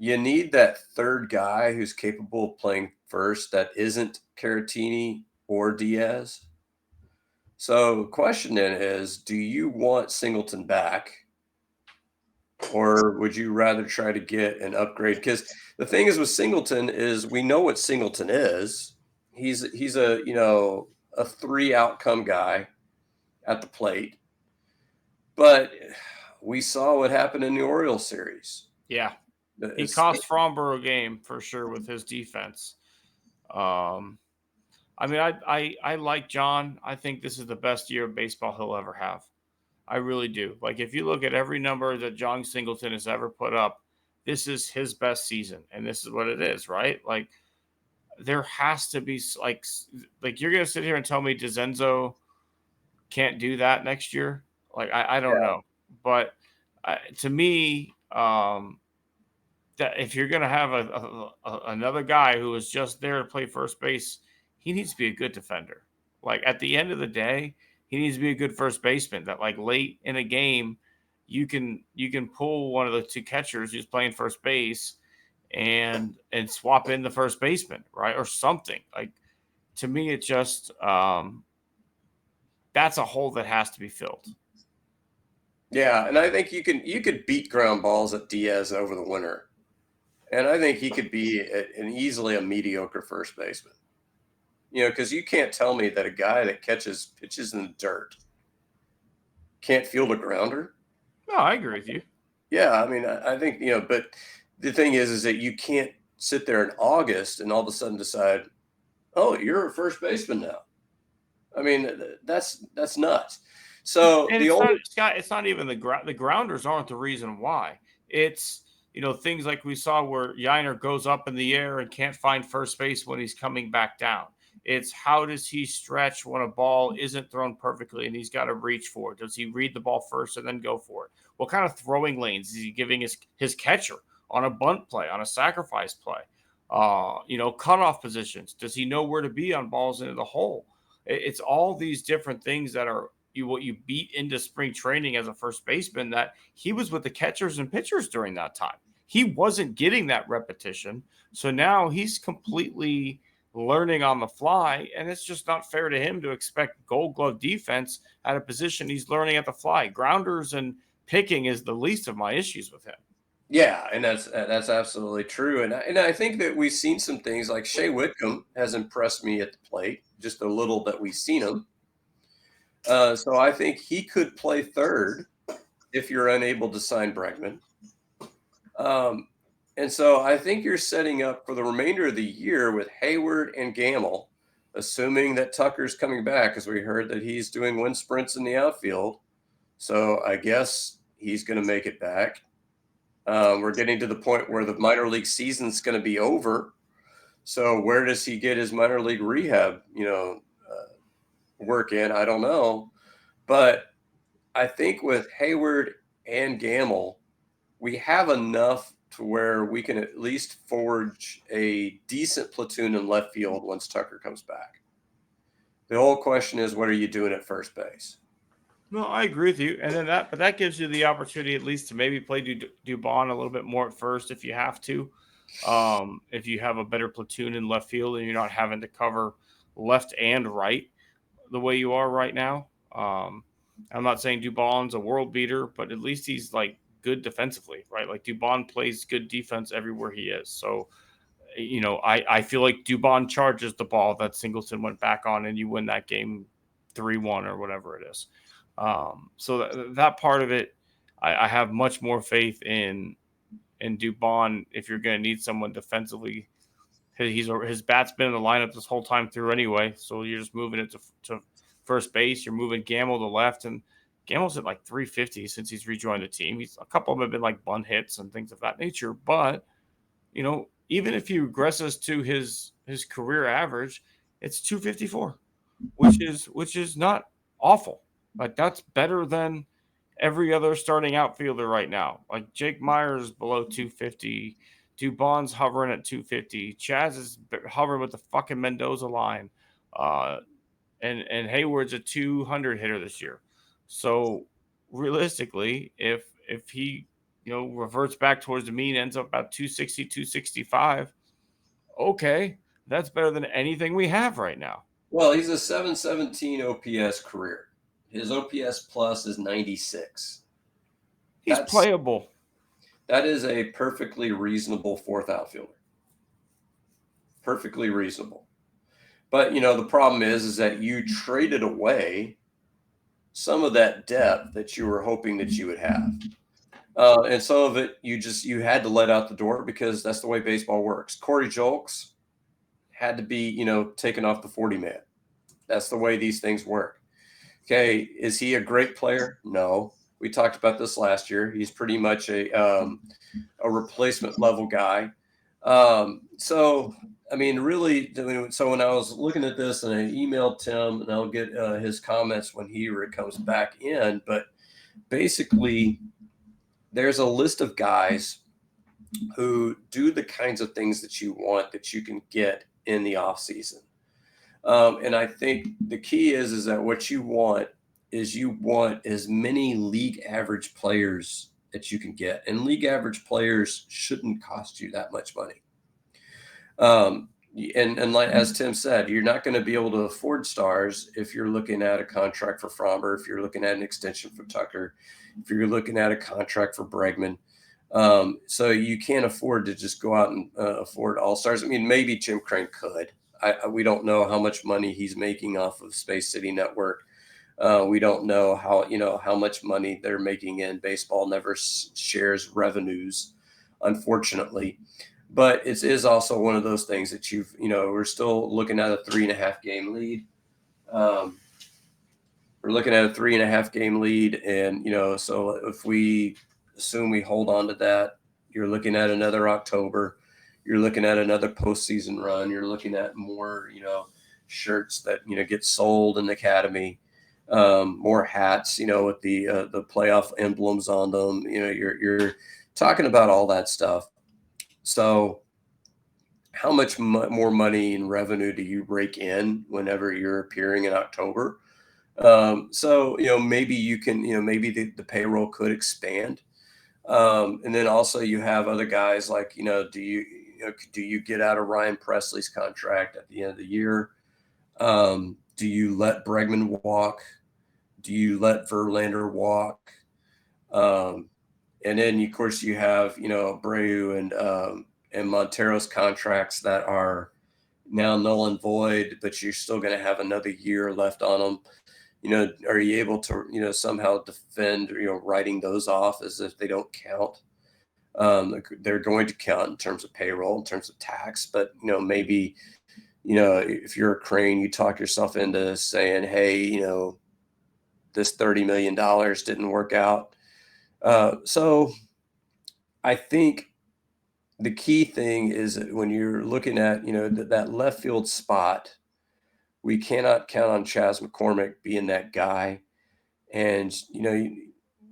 you need that third guy who's capable of playing first that isn't Caratini or Diaz. So the question then is, do you want Singleton back, or would you rather try to get an upgrade? Because the thing is with Singleton is we know what Singleton is. He's a a 3 outcome guy at the plate, but we saw what happened in the Orioles series. Yeah. He cost Fromber a game for sure with his defense. I mean, I like John. I think this is the best year of baseball he'll ever have. I really do. Like, if you look at every number that John Singleton has ever put up, this is his best season, and this is what it is, right? Like, there has to be like you're going to sit here and tell me DeZenzo can't do that next year. Like, I don't know, but to me, that if you're going to have another guy who is just there to play first base, he needs to be a good defender. Like, at the end of the day, he needs to be a good first baseman that, like, late in a game, you can pull one of the two catchers who's playing first base and swap in the first baseman, right? Or something. Like, to me, it just that's a hole that has to be filled. Yeah, and I think you could beat ground balls at Diaz over the winter. And I think he could be easily a mediocre first baseman. Because you can't tell me that a guy that catches pitches in the dirt can't field a grounder. No, I agree with you. Yeah, I mean, I think, but the thing is that you can't sit there in August and all of a sudden decide, oh, you're a first baseman now. I mean, that's nuts. So and it's not even the grounders aren't the reason why. It's, things like we saw where Yiner goes up in the air and can't find first base when he's coming back down. It's how does he stretch when a ball isn't thrown perfectly and he's got to reach for it? Does he read the ball first and then go for it? What kind of throwing lanes is he giving his catcher on a bunt play, on a sacrifice play? Cutoff positions. Does he know where to be on balls into the hole? It's all these different things that are what you beat into spring training as a first baseman, that he was with the catchers and pitchers during that time. He wasn't getting that repetition. So now he's completely learning on the fly, and it's just not fair to him to expect Gold Glove defense at a position he's learning at the fly. Grounders and picking is the least of my issues with him. Yeah, and that's absolutely true. And I think that we've seen some things like Shea Whitcomb has impressed me at the plate, just a little that we've seen him. So I think he could play third if you're unable to sign Bregman. And so I think you're setting up for the remainder of the year with Hayward and Gamble, assuming that Tucker's coming back, because we heard that he's doing wind sprints in the outfield. So I guess he's going to make it back. We're getting to the point where the minor league season's going to be over. So where does he get his minor league rehab, work in? I don't know. But I think with Hayward and Gamble, we have enough to where we can at least forge a decent platoon in left field once Tucker comes back. The whole question is, what are you doing at first base? No, I agree with you. And then that gives you the opportunity at least to maybe play Dubon a little bit more at first if you have to. If you have a better platoon in left field and you're not having to cover left and right the way you are right now. I'm not saying Dubon's a world beater, but at least he's like good defensively, right? Like Dubon plays good defense everywhere he is. So, I feel like Dubon charges the ball that Singleton went back on and you win that game 3-1 or whatever it is. So that part of it, I have much more faith in Dubon if you're going to need someone defensively. His bat's been in the lineup this whole time through anyway, so you're just moving it to first base. You're moving Gamble to left, and Gamble's at like 350 since he's rejoined the team. A couple of them have been like bunt hits and things of that nature, but even if he regresses to his career average, it's 254, which is not awful. Like, that's better than every other starting outfielder right now. Like, Jake Myers below 250. Dubon's hovering at 250. Chaz is hovering with the fucking Mendoza line. And Hayward's a 200 hitter this year. So realistically, if he, reverts back towards the mean, ends up about 260, 265, okay, that's better than anything we have right now. Well, he's a 717 OPS career. His OPS plus is 96. That's playable. That is a perfectly reasonable fourth outfielder. Perfectly reasonable. But, the problem is that you traded away some of that depth that you were hoping that you would have. And some of it you had to let out the door because that's the way baseball works. Corey Julks had to be, taken off the 40-man. That's the way these things work. Okay, is he a great player? No. We talked about this last year. He's pretty much a replacement level guy. So, I mean, really, so when I was looking at this and I emailed Tim, and I'll get his comments when he comes back in, but basically, there's a list of guys who do the kinds of things that you want that you can get in the offseason. And I think the key is that what you want as many league average players that you can get. And league average players shouldn't cost you that much money. And like, as Tim said, you're not going to be able to afford stars if you're looking at a contract for Fromber, if you're looking at an extension for Tucker, if you're looking at a contract for Bregman. So you can't afford to just go out and afford all stars. I mean, maybe Jim Crane could. We don't know how much money he's making off of Space City Network. We don't know how much money they're making in baseball. Never shares revenues, unfortunately. But it is also one of those things that we're still looking at a 3.5 game lead. We're looking at a 3.5 game lead. And, so if we assume we hold on to that, you're looking at another October. You're looking at another postseason run. You're looking at more, shirts that, get sold in the academy, more hats, with the playoff emblems on them. You're talking about all that stuff. So how much more money and revenue do you rake in whenever you're appearing in October? So, maybe you can, maybe the payroll could expand. And then also you have other guys like, do you get out of Ryan Presley's contract at the end of the year? Do you let Bregman walk? Do you let Verlander walk? And then, of course, you have, Abreu and Montero's contracts that are now null and void, but you're still going to have another year left on them. Are you able to, somehow defend, writing those off as if they don't count? They're going to count in terms of payroll, in terms of tax, but, maybe, if you're a Crane, you talk yourself into saying, hey, this $30 million didn't work out. So I think the key thing is that when you're looking at, that left field spot, we cannot count on Chas McCormick being that guy. And,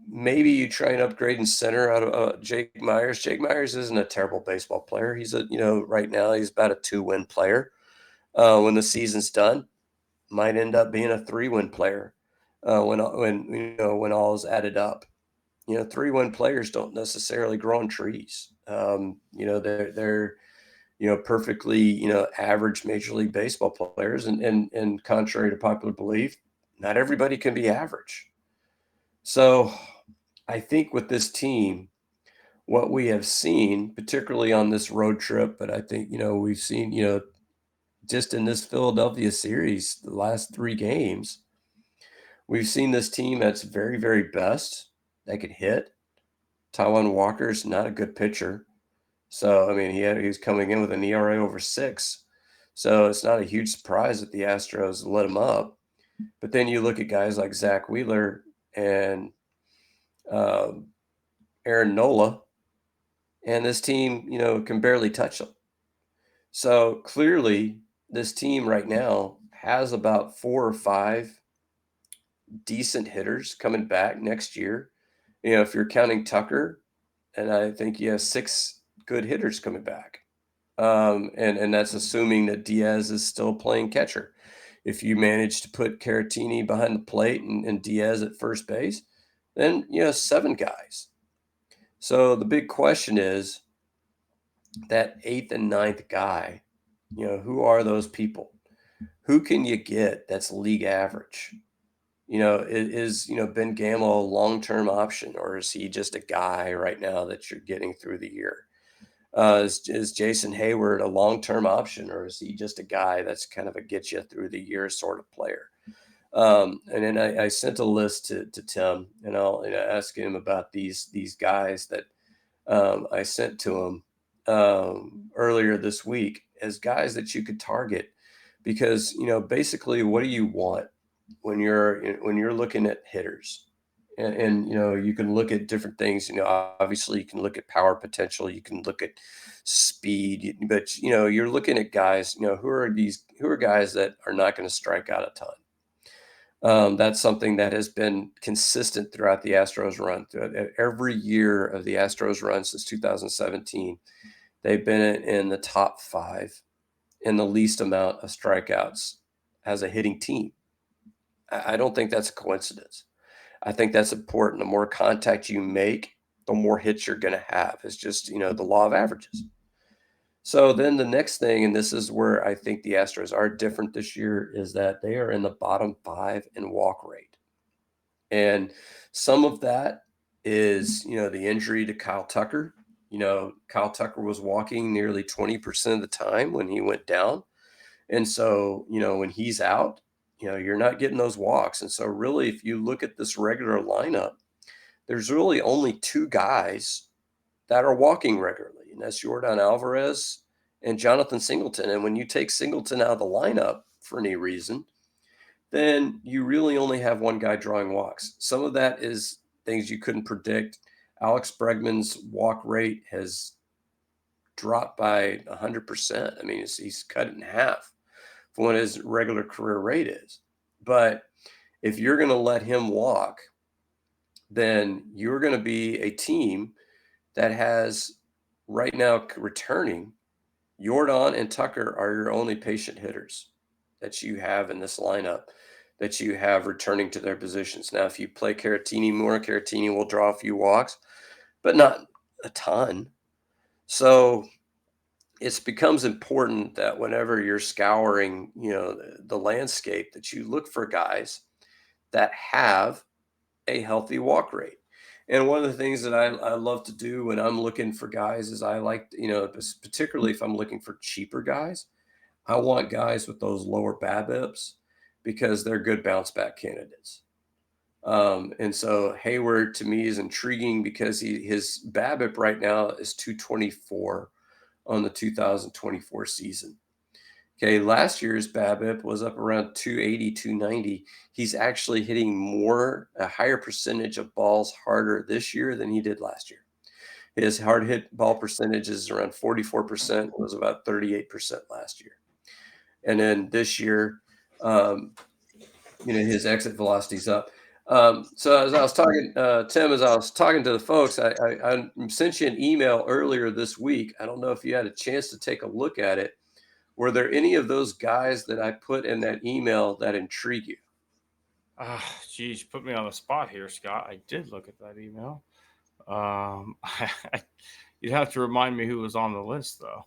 maybe you try and upgrade in center out of Jake Myers. Jake Myers isn't a terrible baseball player. He's right now he's about a 2-win player. When the season's done, might end up being a 3-win player when all is added up. 3-win players don't necessarily grow on trees. They're perfectly, average Major League Baseball players. And contrary to popular belief, not everybody can be average. So I think with this team, what we have seen, particularly on this road trip, but I think, we've seen, just in this Philadelphia series, the last 3 games, we've seen this team that's very, very best that could hit. Taijuan Walker's not a good pitcher. So, I mean, he's coming in with an ERA over 6. So it's not a huge surprise that the Astros let him up. But then you look at guys like Zach Wheeler and Aaron Nola, and this team, can barely touch them. So clearly this team right now has about 4 or 5 decent hitters coming back next year. If you're counting Tucker, and I think you have 6 good hitters coming back. And that's assuming that Diaz is still playing catcher. If you manage to put Caratini behind the plate and Diaz at first base, then 7 guys. So the big question is that 8th and 9th guy, who are those people? Who can you get that's league average? Is Ben Gamel a long-term option, or is he just a guy right now that you're getting through the year? Is Jason Hayward a long-term option, or is he just a guy that's kind of a get you through the year sort of player? And then I sent a list to Tim, and I'll ask him about these guys that I sent to him earlier this week as guys that you could target, because basically, what do you want when you're looking at hitters? And you can look at different things. Obviously, you can look at power potential. You can look at speed. But you're looking at guys. Who are guys that are not going to strike out a ton. That's something that has been consistent throughout the Astros run. Every year of the Astros run since 2017, they've been in the top 5 in the least amount of strikeouts as a hitting team. I don't think that's a coincidence. I think that's important. The more contact you make, the more hits you're going to have. It's just, the law of averages. So then the next thing, and this is where I think the Astros are different this year, is that they are in the bottom 5 in walk rate. And some of that is, the injury to Kyle Tucker. Kyle Tucker was walking nearly 20% of the time when he went down. And so, when he's out, you're not getting those walks. And so really, if you look at this regular lineup, there's really only 2 guys that are walking regularly, and that's Yordan Alvarez and Jonathan Singleton. And when you take Singleton out of the lineup for any reason, then you really only have one guy drawing walks. Some of that is things you couldn't predict. Alex Bregman's walk rate has dropped by 100%. I mean, he's cut it in half from what his regular career rate is. But if you're going to let him walk, then you're going to be a team that has right now returning. Yordan and Tucker are your only patient hitters that you have in this lineup that you have returning to their positions. Now, if you play Caratini more, Caratini will draw a few walks, but not a ton. So it becomes important that whenever you're scouring, the landscape, that you look for guys that have a healthy walk rate. And one of the things that I love to do when I'm looking for guys is I like, particularly if I'm looking for cheaper guys, I want guys with those lower BABIPs because they're good bounce back candidates. And so Hayward to me is intriguing because his BABIP right now is 224 on the 2024 season. Okay, last year's BABIP was up around 280, 290. He's actually hitting a higher percentage of balls harder this year than he did last year. His hard hit ball percentage is around 44%. It was about 38% last year. And then this year, his exit velocity's up. So as I was talking, Tim, as I was talking to the folks, I sent you an email earlier this week. I don't know if you had a chance to take a look at it. Were there any of those guys that I put in that email that intrigue you? Geez, put me on the spot here, Scott. I did look at that email. You'd have to remind me who was on the list, though.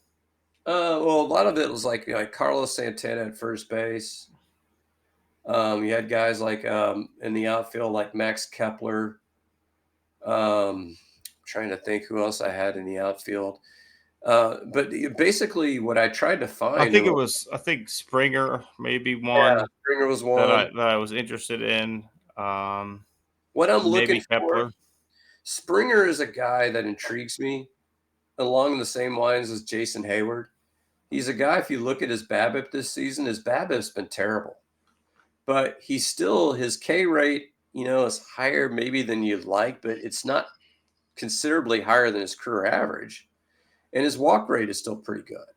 Well, a lot of it was like Carlos Santana at first base. You had guys like in the outfield like Max Kepler. Trying to think who else I had in the outfield. But basically, what I tried to find, I think Springer maybe one. Yeah, Springer was one that I was interested in. What I'm looking for, Springer is a guy that intrigues me along the same lines as Jason Hayward. He's a guy, if you look at his BABIP this season, his BABIP's been terrible. But he's still, his K rate, is higher maybe than you'd like, but it's not considerably higher than his career average. And his walk rate is still pretty good.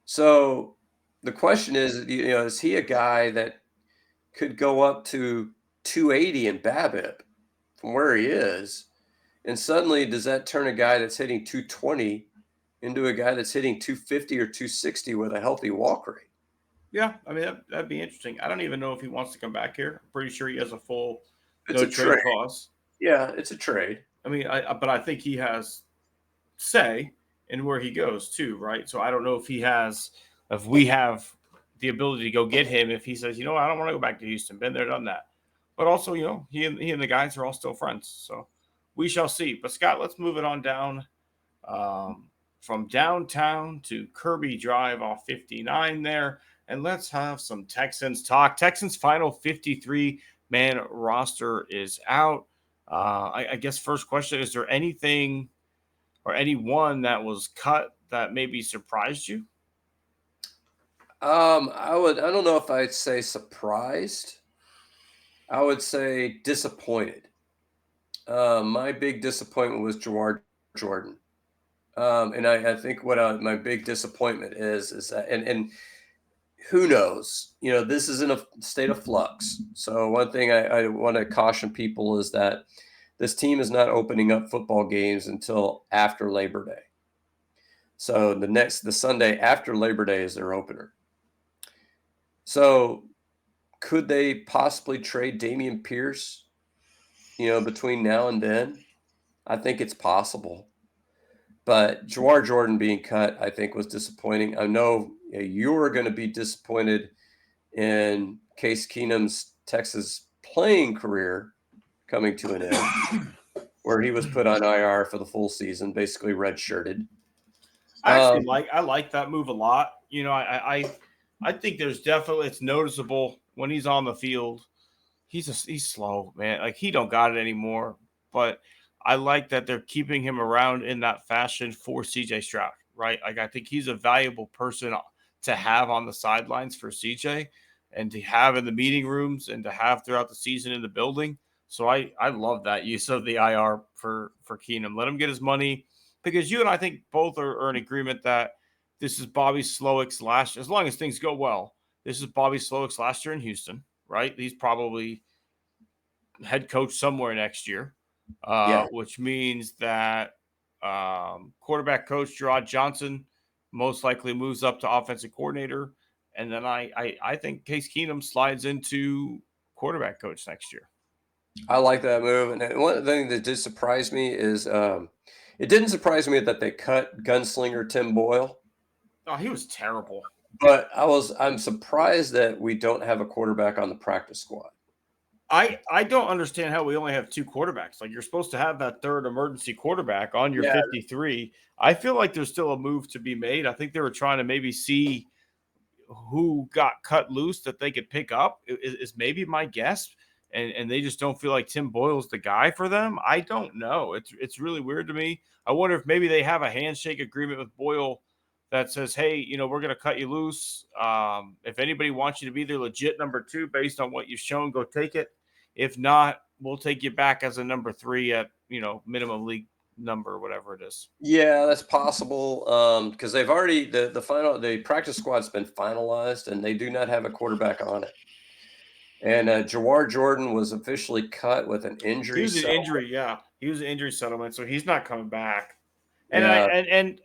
So the question is he a guy that could go up to 280 in BABIP from where he is? And suddenly, does that turn a guy that's hitting 220 into a guy that's hitting 250 or 260 with a healthy walk rate? Yeah, I mean, that'd be interesting. I don't even know if he wants to come back here. I'm pretty sure he has a full trade clause. Yeah, it's a trade. I mean, but I think he has say in where he goes too, right? So I don't know if we have the ability to go get him if he says, I don't want to go back to Houston. Been there, done that. But also, he and the guys are all still friends. So we shall see. But Scott, let's move it on down from downtown to Kirby Drive off 59 there. And let's have some Texans talk. Texans' final 53-man roster is out. I guess first question, is there anything or anyone that was cut that maybe surprised you? I don't know if I'd say surprised. I would say disappointed. My big disappointment was Jawar Jordan. And I think what my big disappointment is that, and who knows, this is in a state of flux. So one thing I want to caution people is that this team is not opening up football games until after Labor Day. So the Sunday after Labor Day is their opener. So could they possibly trade DamienPierce, between now and then? I think it's possible. But Jawar Jordan being cut, I think, was disappointing. I know you were going to be disappointed in Case Keenum's Texas playing career coming to an end, where he was put on IR for the full season, basically redshirted. I like that move a lot. I think there's definitely, it's noticeable when he's on the field. He's slow, man. Like, he don't got it anymore. But I like that they're keeping him around in that fashion for CJ Stroud, right? Like, I think he's a valuable person to have on the sidelines for CJ and to have in the meeting rooms and to have throughout the season in the building. So I love that use of the IR for Keenum. Let him get his money, because you and I think both are in agreement that this is Bobby Slowick's last, as long as things go well, this is Bobby Slowick's last year in Houston, right? He's probably head coach somewhere next year, which means that quarterback coach Gerard Johnson most likely moves up to offensive coordinator. And then I think Case Keenum slides into quarterback coach next year. I like that move. And one thing that did surprise me is it didn't surprise me that they cut gunslinger Tim Boyle. Oh, he was terrible. But I'm surprised that we don't have a quarterback on the practice squad. I don't understand how we only have two quarterbacks. Like, you're supposed to have that third emergency quarterback on your 53. I feel like there's still a move to be made. I think they were trying to maybe see who got cut loose that they could pick up is maybe my guess. And they just don't feel like Tim Boyle's the guy for them. I don't know. It's really weird to me. I wonder if maybe they have a handshake agreement with Boyle that says, hey, we're going to cut you loose. If anybody wants you to be their legit number 2 based on what you've shown, go take it. If not, we'll take you back as a number 3 at, minimum league number, whatever it is. Yeah, that's possible. Because they've already, the practice squad's been finalized and they do not have a quarterback on it. And Jawar Jordan was officially cut with an injury. He was an injury, yeah. He was an injury settlement, so he's not coming back. And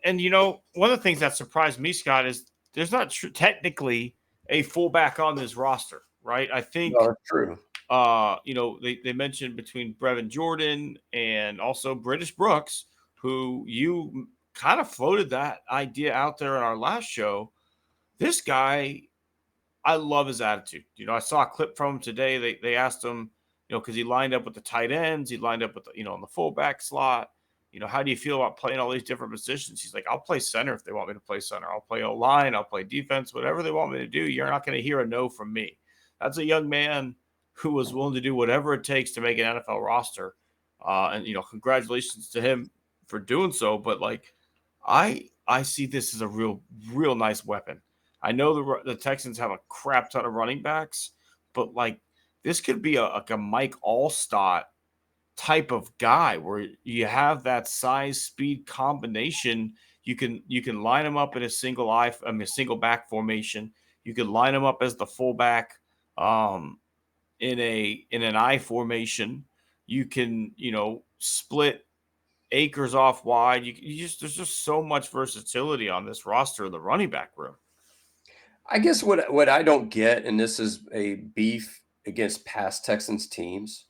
one of the things that surprised me, Scott, is there's not technically a fullback on this roster, right? I think that's true. They mentioned between Brevin Jordan and also British Brooks, who you kind of floated that idea out there in our last show. This guy, I love his attitude. I saw a clip from him today. They asked him, because he lined up with the tight ends, he lined up with on the fullback slot. How do you feel about playing all these different positions? He's like, I'll play center if they want me to play center. I'll play O-line. I'll play defense, whatever they want me to do. You're not going to hear a no from me. That's a young man who was willing to do whatever it takes to make an NFL roster. And congratulations to him for doing so. But I see this as a real nice weapon. I know the Texans have a crap ton of running backs, but this could be a Mike Allstott type of guy where you have that size speed combination. You can line him up in a single back formation. You can line him up as the fullback in an I formation. You can split Akers off wide. There's just so much versatility on this roster of the running back room. I guess what I don't get, and this is a beef against past Texans teams,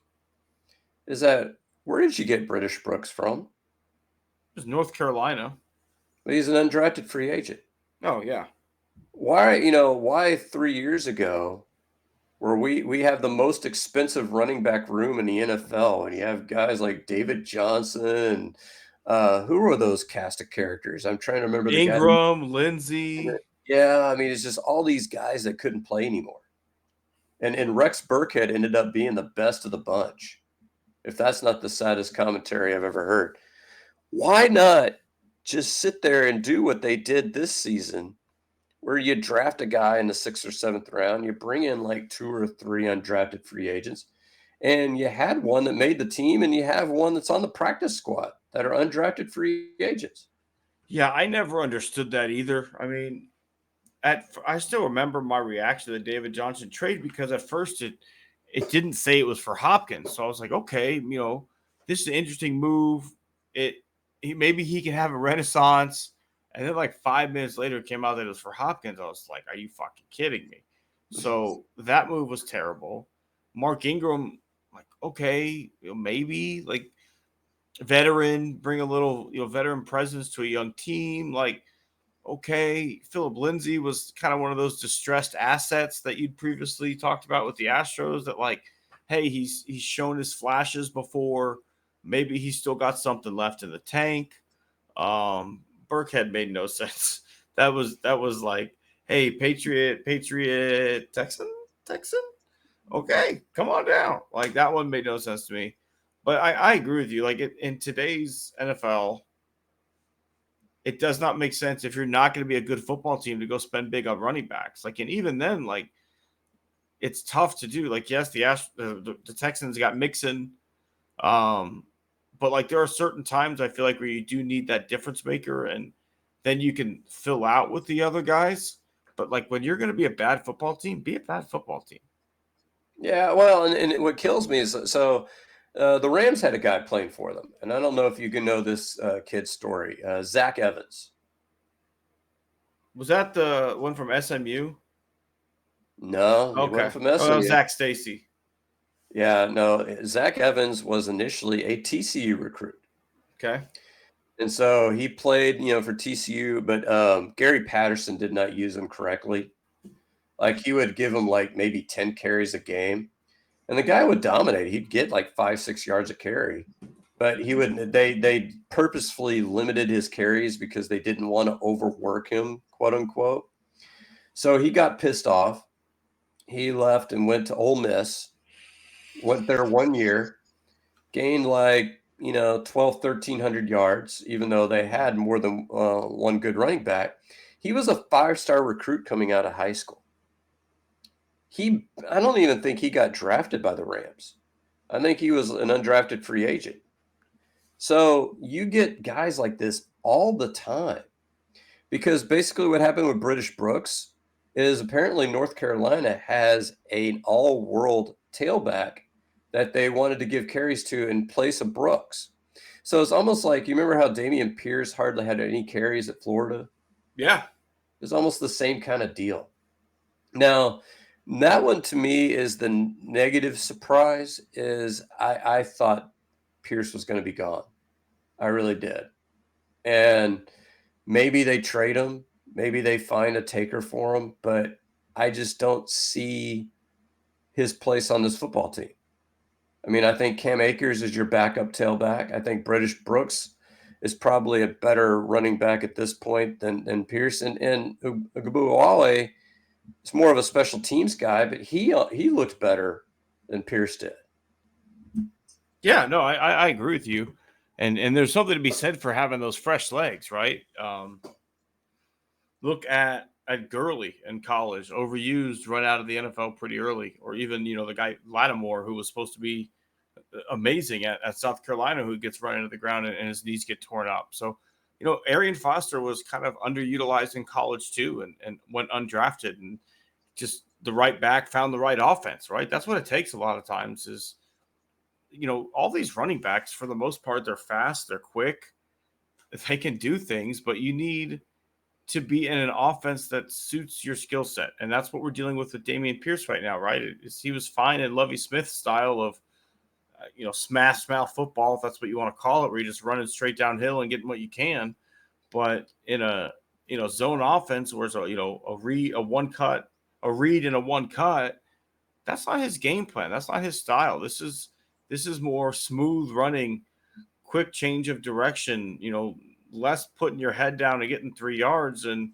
is that where did you get British Brooks from? It's North Carolina. But he's an undrafted free agent. Oh, yeah. Why 3 years ago, where we have the most expensive running back room in the NFL, and you have guys like David Johnson, and who were those cast of characters? I'm trying to remember. Ingram, Lindsey. Yeah, I mean, it's just all these guys that couldn't play anymore. And Rex Burkhead ended up being the best of the bunch, if that's not the saddest commentary I've ever heard. Why not just sit there and do what they did this season, where you draft a guy in the 6th or 7th round, you bring in 2 or 3 undrafted free agents, And you had one that made the team, and you have one that's on the practice squad that are undrafted free agents. Yeah, I never understood that either. I mean, I still remember my reaction to the David Johnson trade because at first it didn't say it was for Hopkins. So I was like, okay, this is an interesting move. Maybe he can have a renaissance. And then like 5 minutes later, it came out that it was for Hopkins. I was like, are you fucking kidding me? So that move was terrible. Mark Ingram, like, okay, maybe like veteran, bring a little, veteran presence to a young team. Like, okay, Philip Lindsay was kind of one of those distressed assets that you'd previously talked about with the Astros that like, hey, he's shown his flashes before. Maybe he's still got something left in the tank. Burkhead made no sense. That was like, hey, Patriot, Texan. Okay, come on down. Like that one made no sense to me. But I agree with you. Like in today's NFL, it does not make sense if you're not going to be a good football team to go spend big on running backs. Like, and even then, like, it's tough to do. Like, yes, the Texans got Mixon, but like there are certain times I feel like where you do need that difference maker, and then you can fill out with the other guys. But like when you're going to be a bad football team, be a bad football team. Yeah, well, and what kills me is the Rams had a guy playing for them, and I don't know if you can know this kid's story, Zach Evans. Was that the one from SMU? No, he Okay. went from SMU. Oh, that was Zach Stacy. Yeah, no, Zach Evans was initially a TCU recruit. Okay. And so he played, for TCU, but Gary Patterson did not use him correctly. Like he would give him like maybe 10 carries a game. And the guy would dominate. He'd get like 5-6 yards a carry. But they purposefully limited his carries because they didn't want to overwork him, quote unquote. So he got pissed off. He left and went to Ole Miss. Went there 1 year, gained like 1,300 yards, even though they had more than one good running back. He was a 5-star recruit coming out of high school. I don't even think he got drafted by the Rams. I think he was an undrafted free agent. So you get guys like this all the time because basically what happened with British Brooks is apparently North Carolina has an all-world tailback that they wanted to give carries to in place of Brooks. So it's almost like, you remember how DamienPierce hardly had any carries at Florida? Yeah. It's almost the same kind of deal. Now, that one to me is the negative surprise is I thought Pierce was going to be gone. I really did. And maybe they trade him. Maybe they find a taker for him. But I just don't see his place on this football team. I mean, I think Cam Akers is your backup tailback. I think British Brooks is probably a better running back at this point than Pierce. And Ogbuawale is more of a special teams guy, but he looked better than Pierce did. Yeah, no, I agree with you. And there's something to be said for having those fresh legs, right? Look at Gurley in college, overused, run out of the NFL pretty early. Or even, the guy Lattimore, who was supposed to be amazing at South Carolina, who gets run into the ground and his knees get torn up. So, Arian Foster was kind of underutilized in college too and went undrafted, and just the right back found the right offense, right? That's what it takes a lot of times is, all these running backs, for the most part, they're fast, they're quick, they can do things, but you need to be in an offense that suits your skill set. And that's what we're dealing with DamienPierce right now, right? He was fine in Lovie Smith's style of, smash mouth football, if that's what you want to call it, where you're just running straight downhill and getting what you can. But in a, zone offense where it's a read and a one cut, that's not his game plan. That's not his style. This is more smooth running, quick change of direction, less putting your head down and getting 3 yards and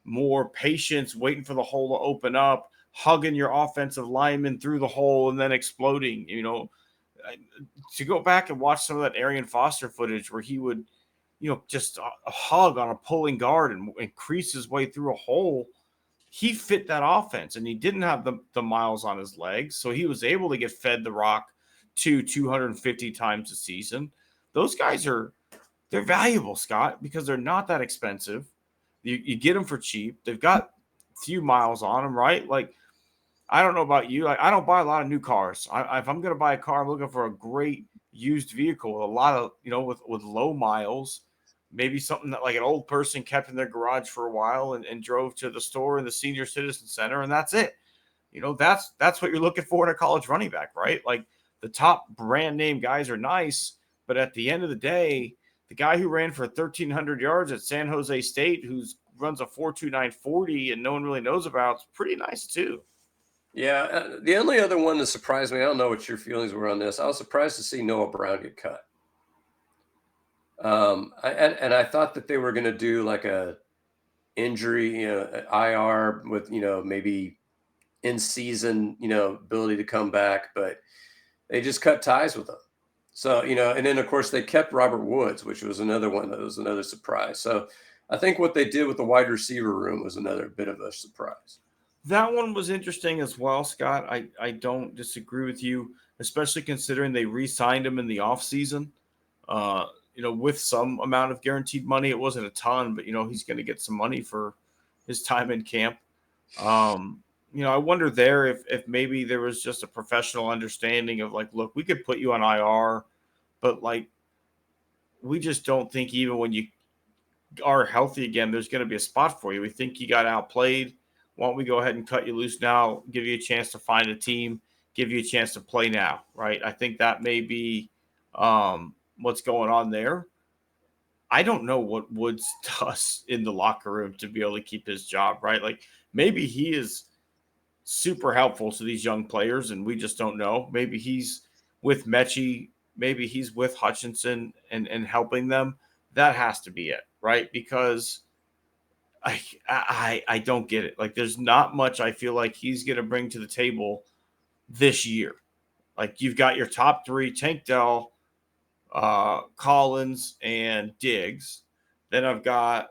more patience, waiting for the hole to open up, hugging your offensive lineman through the hole and then exploding. To go back and watch some of that Arian Foster footage where he would, just a hug on a pulling guard and crease his way through a hole. He fit that offense, and he didn't have the miles on his legs, so he was able to get fed the rock 250 times a season. Those guys they're valuable, Scott, because they're not that expensive. You get them for cheap. They've got few miles on them, right? Like, I don't know about you. Like, I don't buy a lot of new cars. If I'm going to buy a car, I'm looking for a great used vehicle with a lot of, with low miles, maybe something that like an old person kept in their garage for a while and drove to the store in the senior citizen center, and that's it. That's what you're looking for in a college running back, right? Like, the top brand name guys are nice, but at the end of the day, the guy who ran for 1,300 yards at San Jose State, who runs a 4.2940 and no one really knows about, is pretty nice too. Yeah, the only other one that surprised me, I don't know what your feelings were on this. I was surprised to see Noah Brown get cut. I thought that they were going to do like a injury, IR with, maybe in season, ability to come back, but they just cut ties with him. So, and then of course they kept Robert Woods, which was another one that was another surprise. So I think what they did with the wide receiver room was another bit of a surprise. That one was interesting as well, Scott. I don't disagree with you, especially considering they re-signed him in the offseason, with some amount of guaranteed money. It wasn't a ton, but, he's going to get some money for his time in camp. I wonder there if maybe there was just a professional understanding of like, look, we could put you on IR, but like, we just don't think even when you are healthy again, there's going to be a spot for you. We think you got outplayed. Why don't we go ahead and cut you loose now, give you a chance to find a team, give you a chance to play now, right? I think that may be what's going on there. I don't know what Woods does in the locker room to be able to keep his job, right? Like, maybe he is super helpful to these young players, and we just don't know. Maybe he's with Metchie, maybe he's with Hutchinson and helping them. That has to be it, right? Because I don't get it. Like, there's not much I feel like he's going to bring to the table this year. Like, you've got your top three, Tank Dell, Collins, and Diggs. Then I've got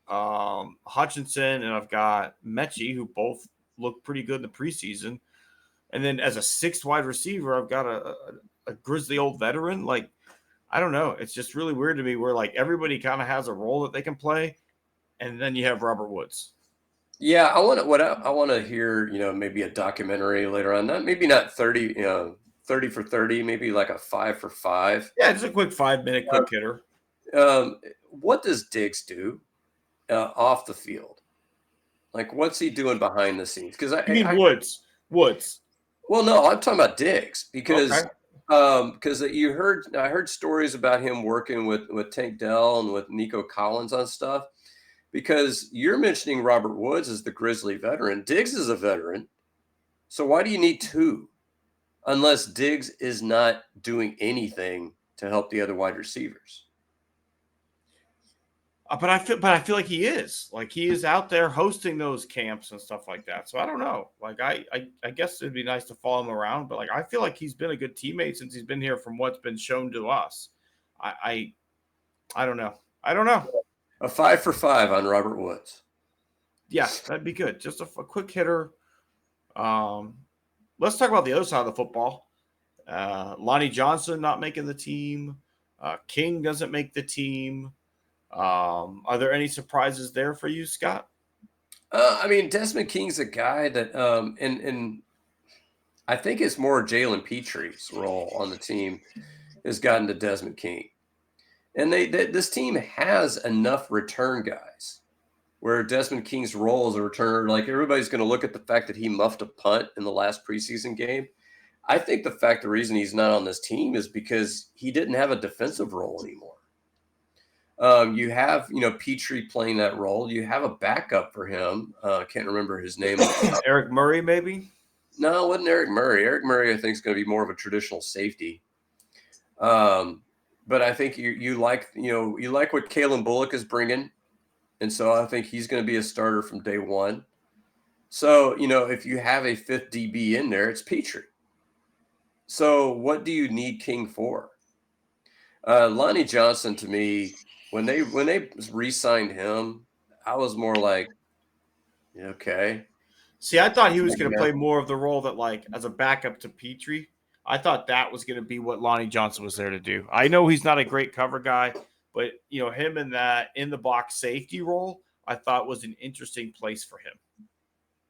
Hutchinson, and I've got Metchie, who both look pretty good in the preseason. And then as a sixth wide receiver, I've got a grizzly old veteran. Like, I don't know. It's just really weird to me where like everybody kind of has a role that they can play. And then you have Robert Woods. Yeah, I want to hear, maybe a documentary later on. Maybe not 30, 30 for 30, maybe like a 5 for 5. Yeah, just a quick 5-minute quick hitter. What does Diggs do off the field? Like, what's he doing behind the scenes? Because Woods. Well, no, I'm talking about Diggs because I heard stories about him working with Tank Dell and with Nico Collins on stuff. Because you're mentioning Robert Woods as the Grizzly veteran. Diggs is a veteran. So why do you need two? Unless Diggs is not doing anything to help the other wide receivers. But I feel like he is. Like, he is out there hosting those camps and stuff like that. So I don't know. Like, I guess it'd be nice to follow him around, but like, I feel like he's been a good teammate since he's been here from what's been shown to us. I don't know. A 5 for 5 on Robert Woods. Yeah, that'd be good. Just a quick hitter. Let's talk about the other side of the football. Lonnie Johnson not making the team. King doesn't make the team. Are there any surprises there for you, Scott? Desmond King's a guy that, and I think it's more Jalen Petrie's role on the team has gotten to Desmond King. And this team has enough return guys where Desmond King's role as a returner, like everybody's going to look at the fact that he muffed a punt in the last preseason game. I think the reason he's not on this team is because he didn't have a defensive role anymore. You have, Petrie playing that role. You have a backup for him. I can't remember his name. Eric Murray, maybe? No, it wasn't Eric Murray. Eric Murray, I think, is going to be more of a traditional safety. But I think you like what Kalen Bullock is bringing. And so I think he's going to be a starter from day one. So, if you have a fifth DB in there, it's Petrie. So what do you need King for? Lonnie Johnson, to me, when they re-signed him, I was more like, okay. See, I thought he was going to play more of the role that, like, as a backup to Petrie. I thought that was going to be what Lonnie Johnson was there to do. I know he's not a great cover guy, but him in that in the box safety role, I thought was an interesting place for him.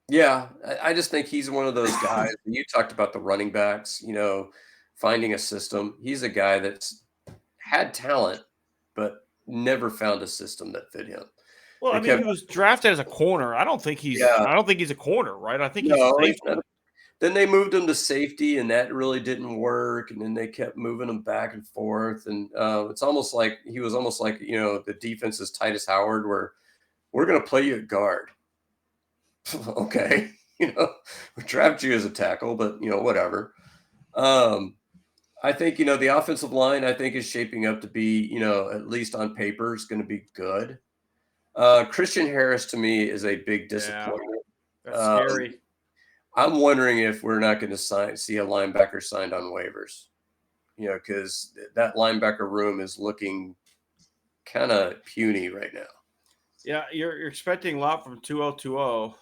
Yeah, I just think he's one of those guys. You talked about the running backs, finding a system. He's a guy that's had talent, but never found a system that fit him. Well, he was drafted as a corner. I don't think he's a corner, right? I think he's a safety. Then they moved him to safety, and that really didn't work. And then they kept moving him back and forth. And it's almost like he was the defense's Titus Howard, where we're going to play you at guard. Okay, we draft you as a tackle, but whatever. I think the offensive line I think is shaping up to be at least on paper is going to be good. Christian Harris to me is a big disappointment. That's scary. I'm wondering if we're not going to see a linebacker signed on waivers, because that linebacker room is looking kind of puny right now. Yeah, you're expecting a lot from 2020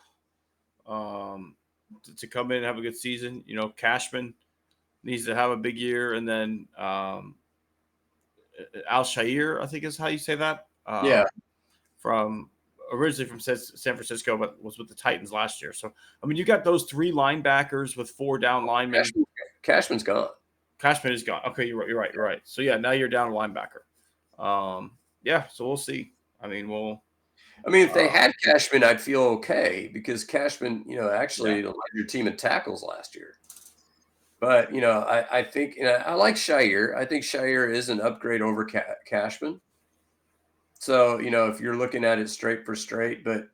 to come in and have a good season. Cashman needs to have a big year, and then Al-Shaair, I think is how you say that. Originally from San Francisco, but was with the Titans last year. So, you got those 3 linebackers with 4 down linemen. Cashman's gone. Cashman is gone. Okay, you're right. So, yeah, now you're down a linebacker. So we'll see. If they had Cashman, I'd feel okay because Cashman, actually led your team in tackles last year. But, I think I like Shaair. I think Shaair is an upgrade over Cashman. So, if you're looking at it straight for straight, but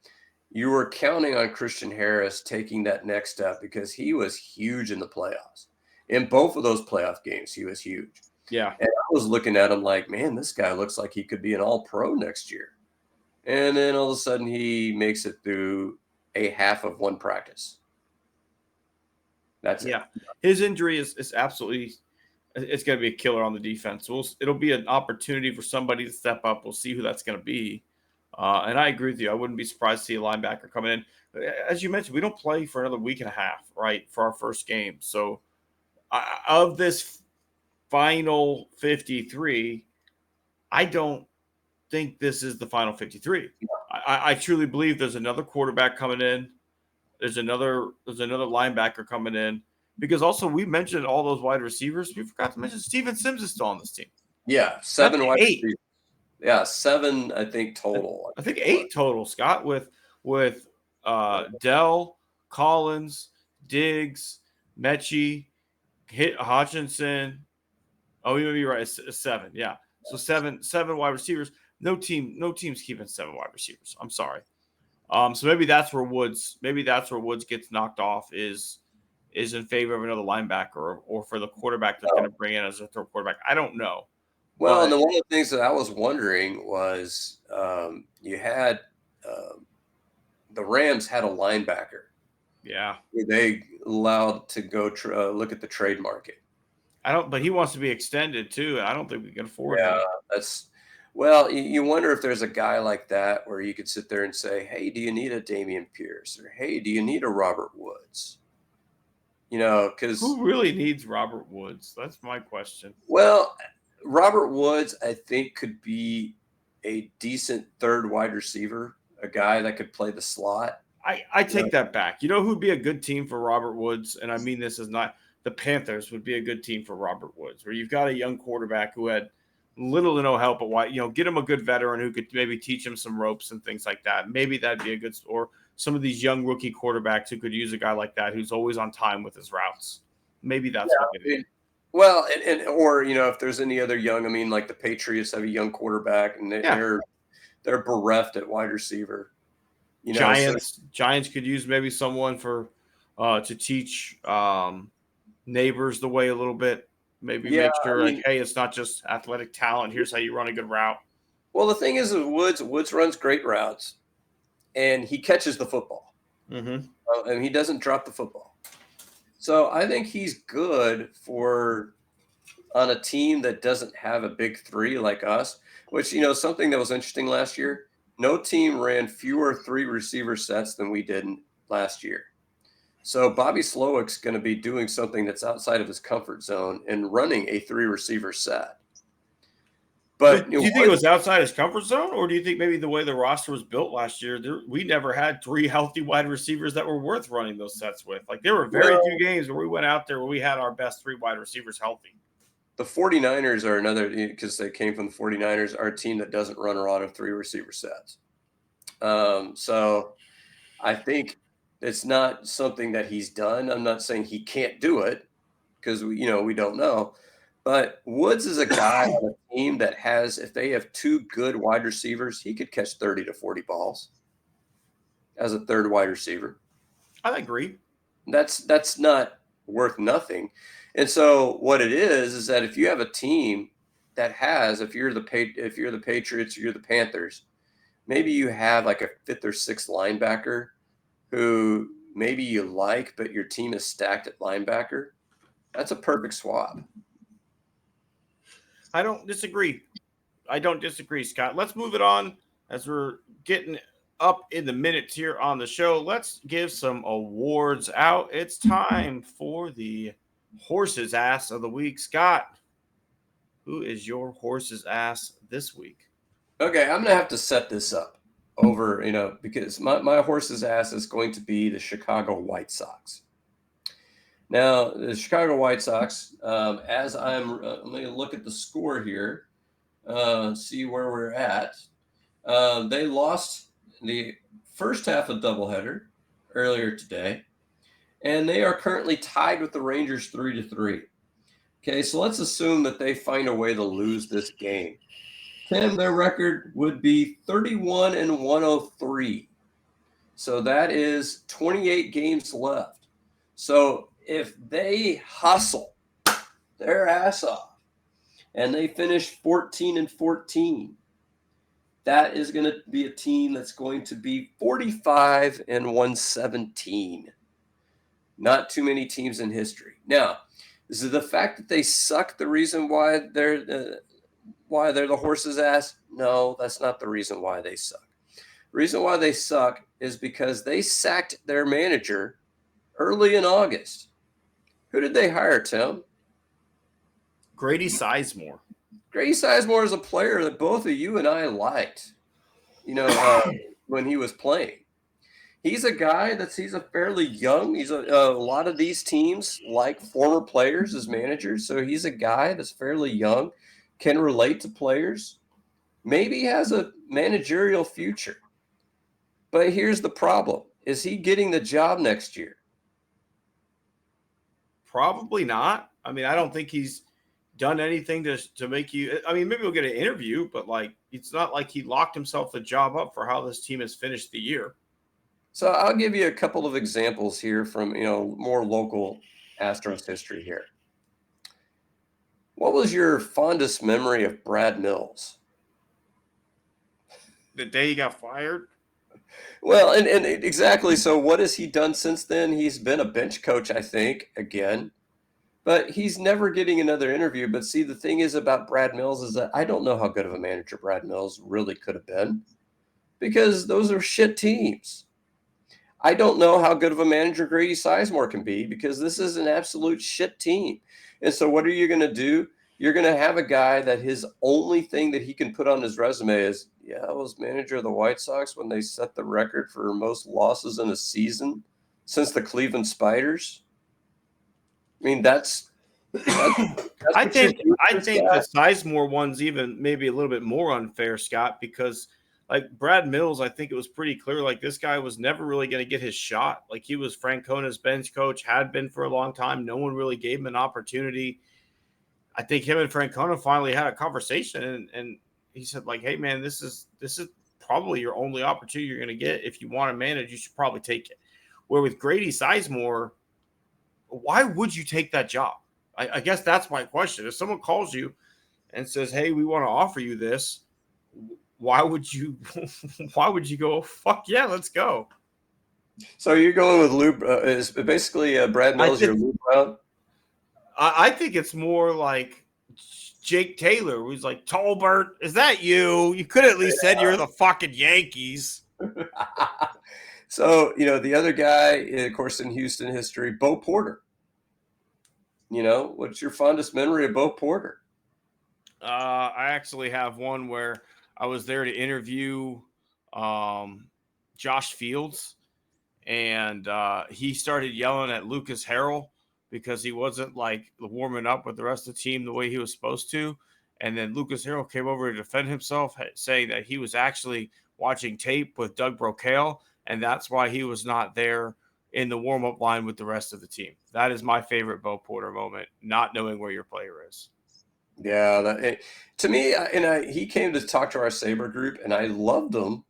you were counting on Christian Harris taking that next step because he was huge in the playoffs. In both of those playoff games, he was huge. Yeah. And I was looking at him like, man, this guy looks like he could be an all-pro next year. And then all of a sudden he makes it through a half of one practice. That's it. Yeah. His injury is absolutely – it's going to be a killer on the defense. It'll be an opportunity for somebody to step up. We'll see who that's going to be. And I agree with you. I wouldn't be surprised to see a linebacker coming in. As you mentioned, we don't play for another week and a half, right, for our first game. So of this final 53, I don't think this is the final 53. I truly believe there's another quarterback coming in. There's another linebacker coming in. Because also we mentioned all those wide receivers. We forgot to mention Steven Sims is still on this team. Yeah, 7 wide 8. receivers. Yeah, 7 I think total. I think 8 total, Scott, with Dell, Collins, Diggs, Metchie, Hutchinson. Oh, you may be right. It's 7. Yeah, so 7 wide receivers. No team's keeping 7 wide receivers. I'm sorry. So maybe that's where Woods gets knocked off is in favor of another linebacker or for the quarterback that's going to bring in as a third quarterback. I don't know. Well, and one of the things that I was wondering was you had the Rams had a linebacker. Yeah. They allowed to go look at the trade market. But he wants to be extended too. And I don't think we can afford him. Well, you wonder if there's a guy like that where you could sit there and say, hey, do you need a DamienPierce? Or, hey, do you need a Robert Woods? Because who really needs Robert Woods? That's my question. Well, Robert Woods, I think, could be a decent third wide receiver, a guy that could play the slot. I take that back. Who'd be a good team for Robert Woods? And I mean this is not the Panthers would be a good team for Robert Woods, where you've got a young quarterback who had little to no help at wide. Get him a good veteran who could maybe teach him some ropes and things like that. Maybe that'd be a good or some of these young rookie quarterbacks who could use a guy like that who's always on time with his routes. Maybe that's what they do. Well, or if there's any other young, like the Patriots have a young quarterback and they're bereft at wide receiver. Giants could use maybe someone for to teach neighbors the way a little bit. Maybe make sure hey, it's not just athletic talent. Here's how you run a good route. Well, the thing is with Woods runs great routes. And he catches the football. Mm-hmm. And he doesn't drop the football. So I think he's good on a team that doesn't have a big 3 like us, which, something that was interesting last year, no team ran fewer 3 receiver sets than we did last year. So Bobby Slowick's going to be doing something that's outside of his comfort zone and running a 3-receiver set. But do you think it was outside his comfort zone, or do you think maybe the way the roster was built last year, we never had 3 healthy wide receivers that were worth running those sets with? Like, there were very few games where we went out there where we had our best 3 wide receivers healthy. The 49ers are another, because they came from the 49ers, are a team that doesn't run a lot of 3-receiver sets. So I think it's not something that he's done. I'm not saying he can't do it, because we don't know. But Woods is a guy on a team that has, if they have 2 good wide receivers, he could catch 30 to 40 balls as a third wide receiver. I agree. That's not worth nothing. And so what it is that if you have a team that has, if you're the Patriots or you're the Panthers, maybe you have like a 5th or 6th linebacker who maybe you like, but your team is stacked at linebacker. That's a perfect swap. I don't disagree, Scott. Let's move it on as we're getting up in the minutes here on the show. Let's give some awards out. It's time for the horse's ass of the week. Scott, who is your horse's ass this week? Okay, I'm going to have to set this up over, because my horse's ass is going to be the Chicago White Sox. Now, the Chicago White Sox, as I'm going to look at the score here, see where we're at. They lost the first half of doubleheader earlier today, and they are currently tied with the Rangers 3-3. Okay, so let's assume that they find a way to lose this game. Tim, their record would be 31-103. So that is 28 games left. So if they hustle their ass off and they finish 14-14, that is going to be a team that's going to be 45-117. Not too many teams in history. Now, is it the fact that they suck the reason why they're the horse's ass? No, that's not the reason why they suck. The reason why they suck is because they sacked their manager early in August. Who did they hire, Tim? Grady Sizemore. Grady Sizemore is a player that both of you and I liked, when he was playing. He's a guy he's a fairly young. He's a lot of these teams like former players as managers. So he's a guy that's fairly young, can relate to players, maybe has a managerial future. But here's the problem. Is he getting the job next year? Probably not. I mean, I don't think he's done anything to make you. I mean, maybe we'll get an interview, but it's not like he locked himself the job up for how this team has finished the year. So I'll give you a couple of examples here from more local Astros history here. What was your fondest memory of Brad Mills? The day he got fired? Well, and exactly. So what has he done since then? He's been a bench coach, I think, again. But he's never getting another interview. But see, the thing is about Brad Mills is that I don't know how good of a manager Brad Mills really could have been, because those are shit teams. I don't know how good of a manager Grady Sizemore can be, because this is an absolute shit team. And so what are you going to do? You're going to have a guy that his only thing that he can put on his resume is, yeah, I was manager of the White Sox when they set the record for most losses in a season since the Cleveland Spiders. I mean, that's I think the Sizemore one's even maybe a little bit more unfair, Scott, because like Brad Mills, I think it was pretty clear, like this guy was never really going to get his shot. Like he was Francona's bench coach, had been for a long time. No one really gave him an opportunity. I think him and Francona finally had a conversation, and he said, like, hey, man, this is probably your only opportunity you're going to get. If you want to manage, you should probably take it. Where with Grady Sizemore, why would you take that job? I guess that's my question. If someone calls you and says, hey, we want to offer you this, why would you go, fuck yeah, let's go? So you're going with Lou, is basically Brad Mills your Lou Brown? I think it's more like Jake Taylor, who's like, Tolbert, is that you? You could at least said you're the fucking Yankees. So, the other guy, of course, in Houston history, Bo Porter. What's your fondest memory of Bo Porter? I actually have one where I was there to interview Josh Fields, and he started yelling at Lucas Harrell because he wasn't like warming up with the rest of the team the way he was supposed to. And then Lucas Harrell came over to defend himself, saying that he was actually watching tape with Doug Brocail, and that's why he was not there in the warm-up line with the rest of the team. That is my favorite Bo Porter moment, not knowing where your player is. Yeah, to me, he came to talk to our Sabre group, and I loved him.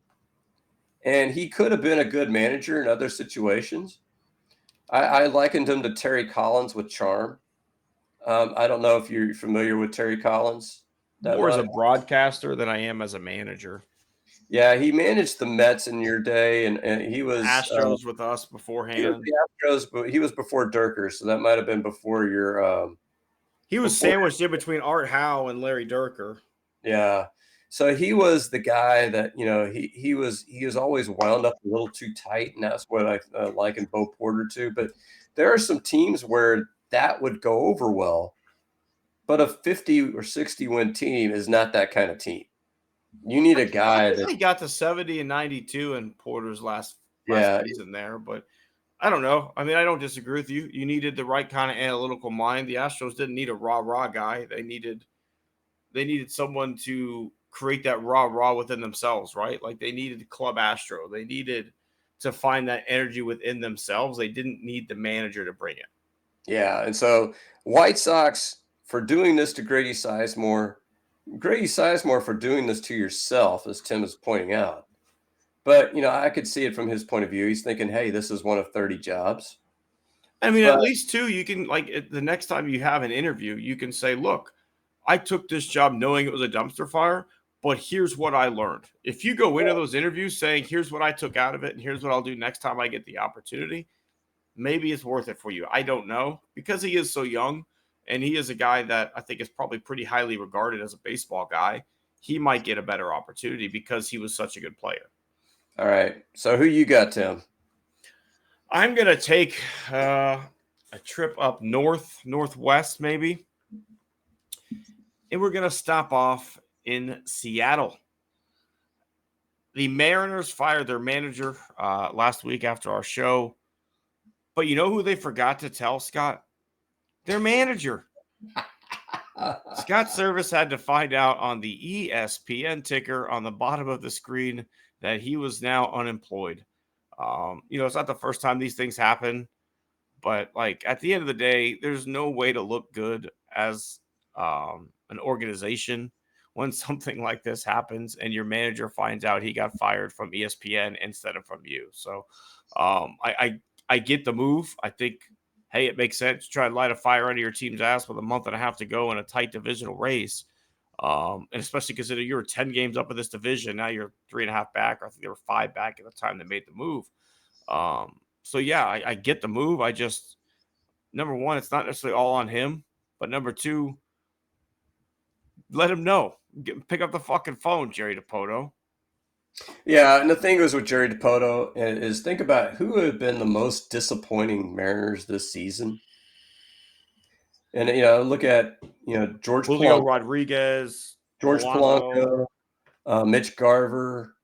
And he could have been a good manager in other situations. I likened him to Terry Collins with charm. I don't know if you're familiar with Terry Collins. More as a broadcaster than I am as a manager. Yeah, he managed the Mets in your day, and he was Astros with us beforehand. He was the Astros, but he was before Durker, so that might have been before your. He was sandwiched in between Art Howe and Larry Durker. Yeah, so he was the guy that he was always wound up a little too tight, and that's what I liken Bo Porter to. But there are some teams where that would go over well, but a 50 or 60 win team is not that kind of team. You need a guy that he got to 70 and 92 in Porter's last season there, but I don't know. I mean, I don't disagree with you. You needed the right kind of analytical mind. The Astros didn't need a rah-rah guy. They needed someone to create that rah-rah within themselves, right? Like they needed Club Astro. They needed to find that energy within themselves. They didn't need the manager to bring it. Yeah, and so White Sox for doing this to Grady Sizemore for doing this to yourself, as Tim is pointing out. But, I could see it from his point of view. He's thinking, hey, this is one of 30 jobs. I mean, at least too, you can, like, the next time you have an interview, you can say, look, I took this job knowing it was a dumpster fire, but here's what I learned. If you go into those interviews saying, here's what I took out of it and here's what I'll do next time I get the opportunity, maybe it's worth it for you. I don't know, because he is so young. And he is a guy that I think is probably pretty highly regarded as a baseball guy. He might get a better opportunity because he was such a good player. All right. So who you got, Tim? I'm going to take a trip up northwest maybe. And we're going to stop off in Seattle. The Mariners fired their manager last week after our show. But you know who they forgot to tell, Scott? Their manager. Scott Service had to find out on the ESPN ticker on the bottom of the screen that he was now unemployed. It's not the first time these things happen, but like at the end of the day, there's no way to look good as an organization when something like this happens and your manager finds out he got fired from ESPN instead of from you. So I get the move. I think, hey, it makes sense to try and light a fire under your team's ass with a month and a half to go in a tight divisional race. And especially considering you were 10 games up in this division. Now you're 3.5 back, or I think they were 5 back at the time they made the move. So yeah, I get the move. I just, number one, it's not necessarily all on him, but number two, let him know. Pick up the fucking phone, Jerry Dipoto. Yeah, and the thing is with Jerry Dipoto is think about who would have been the most disappointing Mariners this season. And, look at, George Julio Polanco, Rodriguez, George Polanco, Mitch Garver.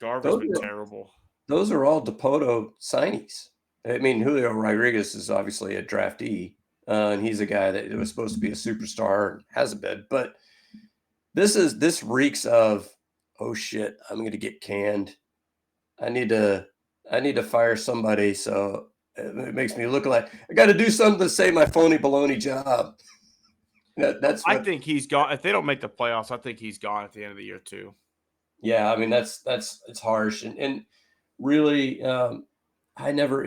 Garver's been terrible. Those are all Dipoto signees. I mean, Julio Rodriguez is obviously a draftee, and he's a guy that was supposed to be a superstar and hasn't been. But this reeks of, oh shit, I'm going to get canned. I need to fire somebody. So it makes me look like I got to do something to save my phony baloney job. I think he's gone. If they don't make the playoffs, I think he's gone at the end of the year too. Yeah, I mean it's harsh and really I never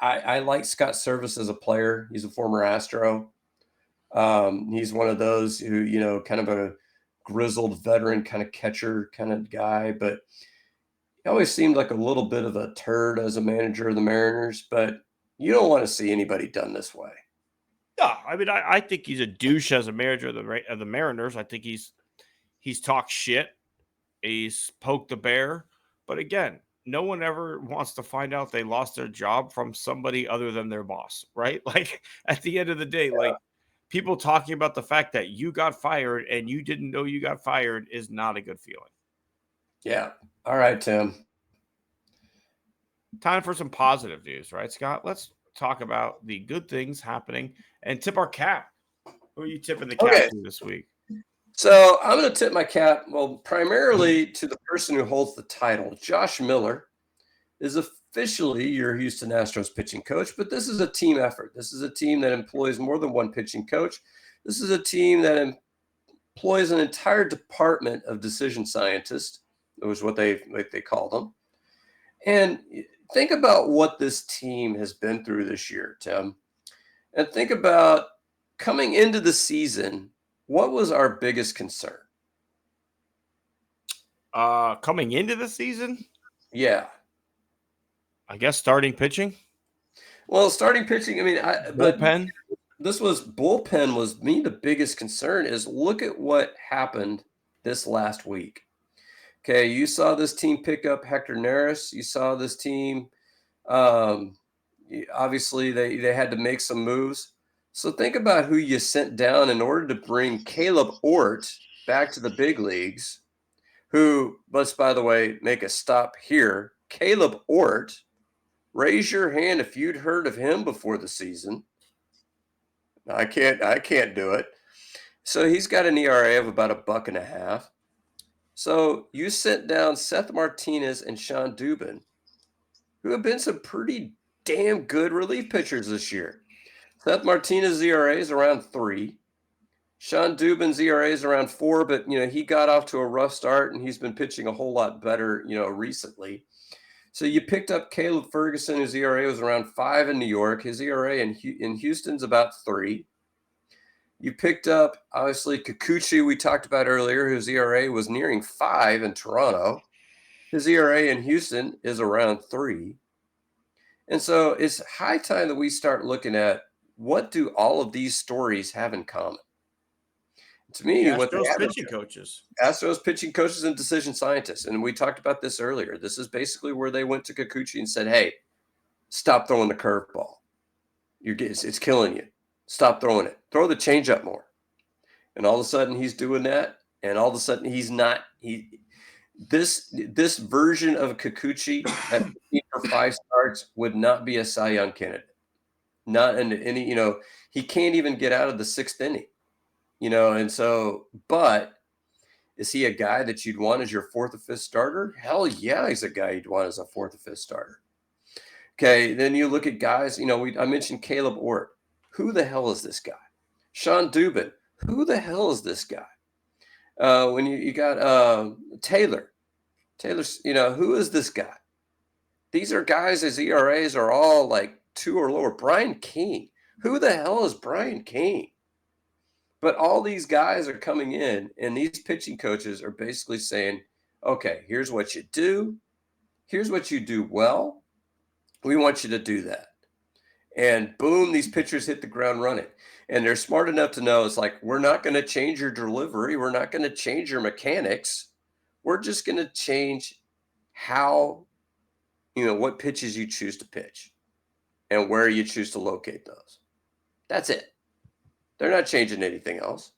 I like Scott Service as a player. He's a former Astro. He's one of those who kind of a grizzled veteran kind of catcher kind of guy, but he always seemed like a little bit of a turd as a manager of the Mariners. But you don't want to see anybody done this way. Yeah, I mean, I think he's a douche as a manager of the Mariners. I think he's talked shit. He's poked the bear. But again, no one ever wants to find out they lost their job from somebody other than their boss, right? Like at the end of the day, like people talking about the fact that you got fired and you didn't know you got fired is not a good feeling. Yeah. All right, Tim. Time for some positive news, right, Scott? Let's talk about the good things happening and tip our cap. Who are you tipping the cap Okay. to this week? So I'm going to tip my cap, well, primarily to the person who holds the title. Josh Miller is officially your Houston Astros pitching coach, but this is a team effort. This is a team that employs more than one pitching coach. This is a team that employs an entire department of decision scientists. That was what they call them. And think about what this team has been through this year, Tim. And think about coming into the season, what was our biggest concern? Coming into the season? Yeah. I guess starting pitching. Well, starting pitching, I mean, Bullpen. This was bullpen was the biggest concern is look at what happened this last week. Okay, you saw this team pick up Hector Neris. You saw this team, obviously they had to make some moves. So think about who you sent down in order to bring Caleb Ort back to the big leagues, who, let's, by the way, make a stop here. Caleb Ort, raise your hand if you'd heard of him before the season. I can't do it. So he's got an ERA of about $1.50. So you sent down Seth Martinez and Sean Dubin, who have been some pretty damn good relief pitchers this year. Seth Martinez's ERA is around 3. Sean Dubin's ERA is around 4, but he got off to a rough start and he's been pitching a whole lot better, recently. So you picked up Caleb Ferguson, whose ERA was around 5 in New York. His ERA in Houston's about 3. You picked up, obviously, Kikuchi, we talked about earlier, whose ERA was nearing 5 in Toronto. His ERA in Houston is around 3. And so it's high time that we start looking at what do all of these stories have in common. To me, Astros what they have pitching coaches. Astros pitching coaches and decision scientists. And we talked about this earlier. This is basically where they went to Kikuchi and said, hey, stop throwing the curveball. It's killing you. Stop throwing it. Throw the changeup more. And all of a sudden he's doing that. And all of a sudden he's not. This version of Kikuchi at 5 starts would not be a Cy Young candidate. Not in any, he can't even get out of the 6th inning. And so, but is he a guy that you'd want as your 4th or 5th starter? Hell yeah, he's a guy you'd want as a 4th or 5th starter. Okay, then you look at guys, I mentioned Caleb Ort. Who the hell is this guy? Sean Dubin. Who the hell is this guy? When you got Taylor. Taylor's, who is this guy? These are guys, his ERAs are all like 2 or lower. Brian King. Who the hell is Brian King? But all these guys are coming in, and these pitching coaches are basically saying, okay, here's what you do. Here's what you do well. We want you to do that. And boom, these pitchers hit the ground running. And they're smart enough to know it's like, we're not going to change your delivery. We're not going to change your mechanics. We're just going to change how, what pitches you choose to pitch and where you choose to locate those. That's it. They're not changing anything else.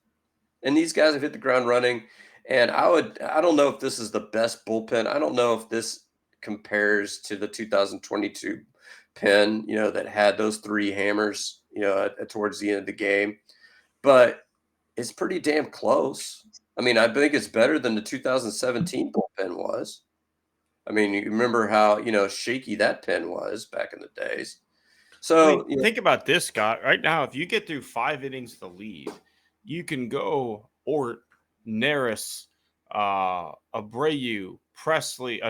And these guys have hit the ground running. And I don't know if this is the best bullpen. I don't know if this compares to the 2022 pen, that had those 3 hammers, towards the end of the game. But it's pretty damn close. I mean, I think it's better than the 2017 bullpen was. I mean, you remember how, shaky that pen was back in the days. So think about this, Scott. Right now, if you get through 5 innings the lead, you can go Ort, Neris, Abreu, Presley,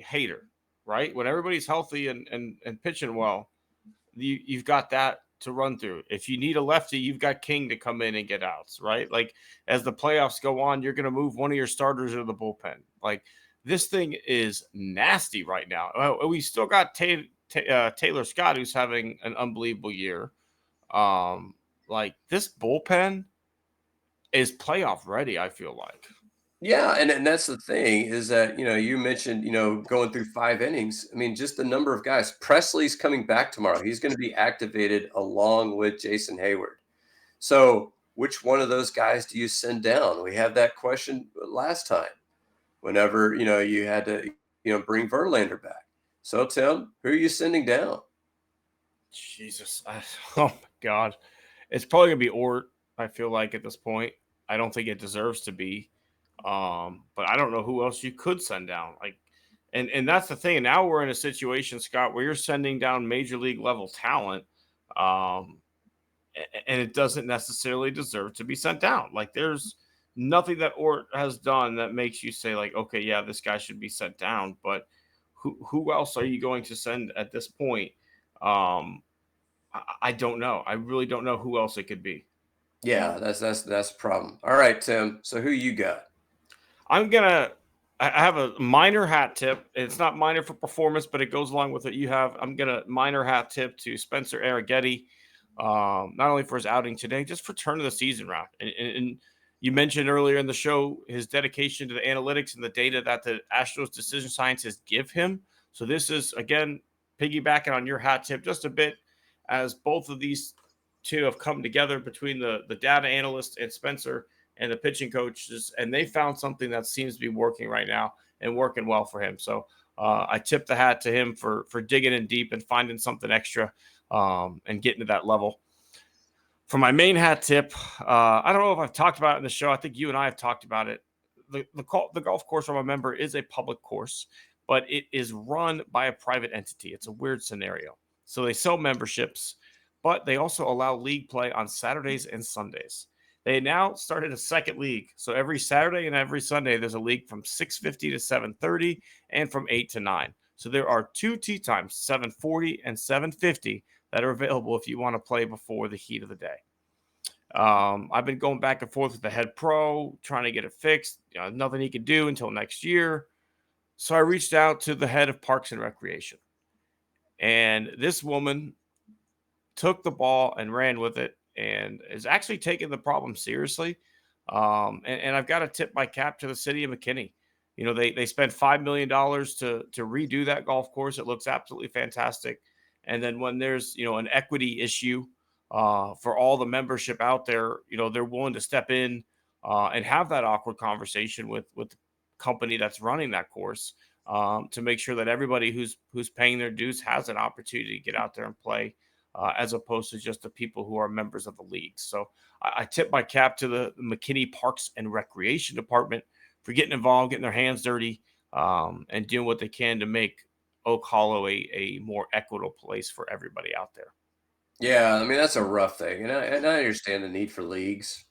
Hader, right? When everybody's healthy and pitching well, you've got that to run through. If you need a lefty, you've got King to come in and get outs, right? Like as the playoffs go on, you're going to move one of your starters into the bullpen. Like this thing is nasty right now. We still got Taylor Scott, who's having an unbelievable year. Like this bullpen is playoff ready, I feel like. Yeah, and that's the thing is that, you mentioned, going through 5 innings. I mean, just the number of guys. Presley's coming back tomorrow. He's going to be activated along with Jason Hayward. So, which one of those guys do you send down? We had that question last time whenever, you had to, bring Verlander back. So, Tim, who are you sending down? Jesus. Oh, my God. It's probably going to be Ort, I feel like, at this point. I don't think it deserves to be. But I don't know who else you could send down. And that's the thing. And now we're in a situation, Scott, where you're sending down major league level talent. And it doesn't necessarily deserve to be sent down. Like, there's nothing that Ort has done that makes you say, like, okay, yeah, this guy should be sent down. But who else are you going to send at this point? I don't know. I really don't know who else it could be. Yeah, that's the problem. All right, Tim. So who you got? I have a minor hat tip. It's not minor for performance, but it goes along with it. I'm gonna minor hat tip to Spencer Arrighetti, not only for his outing today, just for turn of the season round. And you mentioned earlier in the show his dedication to the analytics and the data that the Astros decision scientists give him. So this is, again, piggybacking on your hat tip just a bit, as both of these two have come together between the data analyst and Spencer and the pitching coaches, and they found something that seems to be working right now and working well for him. So I tip the hat to him for digging in deep and finding something extra and getting to that level. For my main hat tip, I don't know if I've talked about it in the show. I think you and I have talked about it. The golf course, remember, is a public course, but it is run by a private entity. It's a weird scenario. So they sell memberships, but they also allow league play on Saturdays and Sundays. They now started a second league. So every Saturday and every Sunday, there's a league from 6:50 to 7:30 and from 8 to 9. So there are 2 tee times, 7:40 and 7:50, that are available if you want to play before the heat of the day. I've been going back and forth with the head pro, trying to get it fixed. Nothing he can do until next year. So I reached out to the head of Parks and Recreation. And this woman took the ball and ran with it and is actually taking the problem seriously. And I've got to tip my cap to the city of McKinney. They spent $5 million to redo that golf course. It looks absolutely fantastic. And then when there's, an equity issue for all the membership out there, they're willing to step in and have that awkward conversation with the company that's running that course to make sure that everybody who's paying their dues has an opportunity to get out there and play, as opposed to just the people who are members of the league. So I tip my cap to the McKinney Parks and Recreation Department for getting involved, getting their hands dirty, and doing what they can to make Oak Hollow a more equitable place for everybody out there. Yeah, I mean, that's a rough thing. And I understand the need for leagues.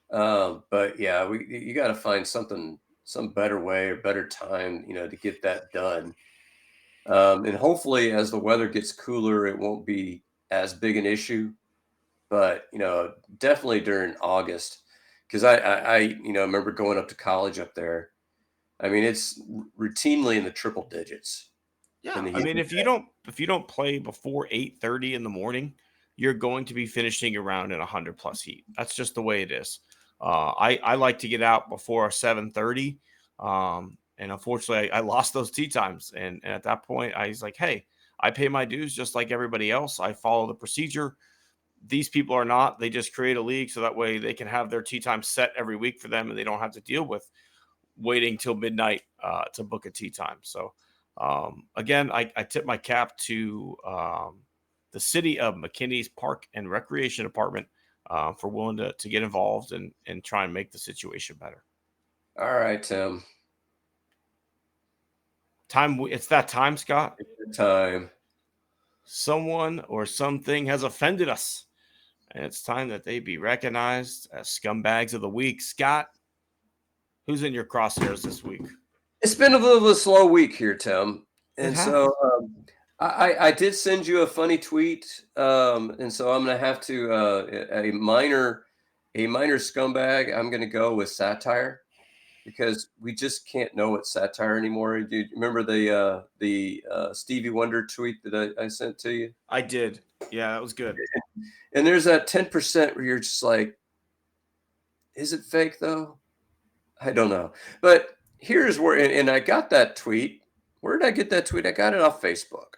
But yeah, you got to find some better way or better time, to get that done. And hopefully as the weather gets cooler, it won't be as big an issue, but, definitely during August, because I remember going up to college up there. I mean, it's routinely in the triple digits. Yeah, I mean, if you don't play before 8:30 in the morning, you're going to be finishing around at 100 plus heat. That's just the way it is. I like to get out before 7:30, and unfortunately, I lost those tee times. And at that point, I was like, hey, I pay my dues just like everybody else. I follow the procedure. These people are not. They just create a league so that way they can have their tee time set every week for them, and they don't have to deal with waiting till midnight to book a tee time. So. Again, I tip my cap to the city of McKinney's Park and Recreation Department for willing to get involved and try and make the situation better. All right, Tim. It's that time, Scott. It's time. Someone or something has offended us, and it's time that they be recognized as scumbags of the week. Scott, who's in your crosshairs this week? It's been a little bit of a slow week here, Tim. And so I did send you a funny tweet. And so I'm going to have to a minor scumbag. I'm going to go with satire because we just can't know it's satire anymore. Do you remember the Stevie Wonder tweet that I sent to you? I did. Yeah, that was good. And there's that 10% where you're just like, is it fake though? I don't know. But here's where, and I got that tweet. Where did I get that tweet? I got it off Facebook.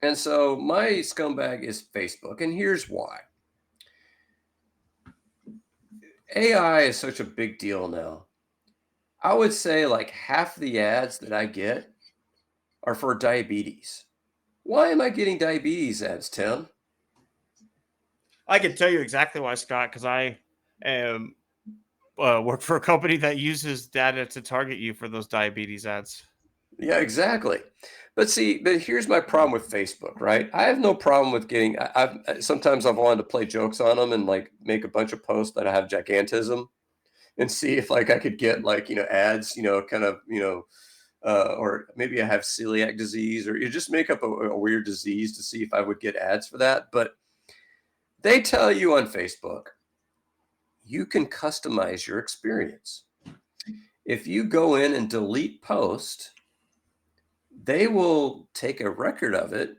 And so my scumbag is Facebook. And here's why. AI is such a big deal now. I would say like half the ads that I get are for diabetes. Why am I getting diabetes ads, Tim? I can tell you exactly why, Scott, because I am work for a company that uses data to target you for those diabetes ads. Yeah, exactly. But here's my problem with Facebook, right? I have no problem with getting. Sometimes I've wanted to play jokes on them and like make a bunch of posts that I have gigantism, and see if like I could get like ads, kind of or maybe I have celiac disease, or you just make up a weird disease to see if I would get ads for that. But they tell you on Facebook, you can customize your experience. If you go in and delete post, they will take a record of it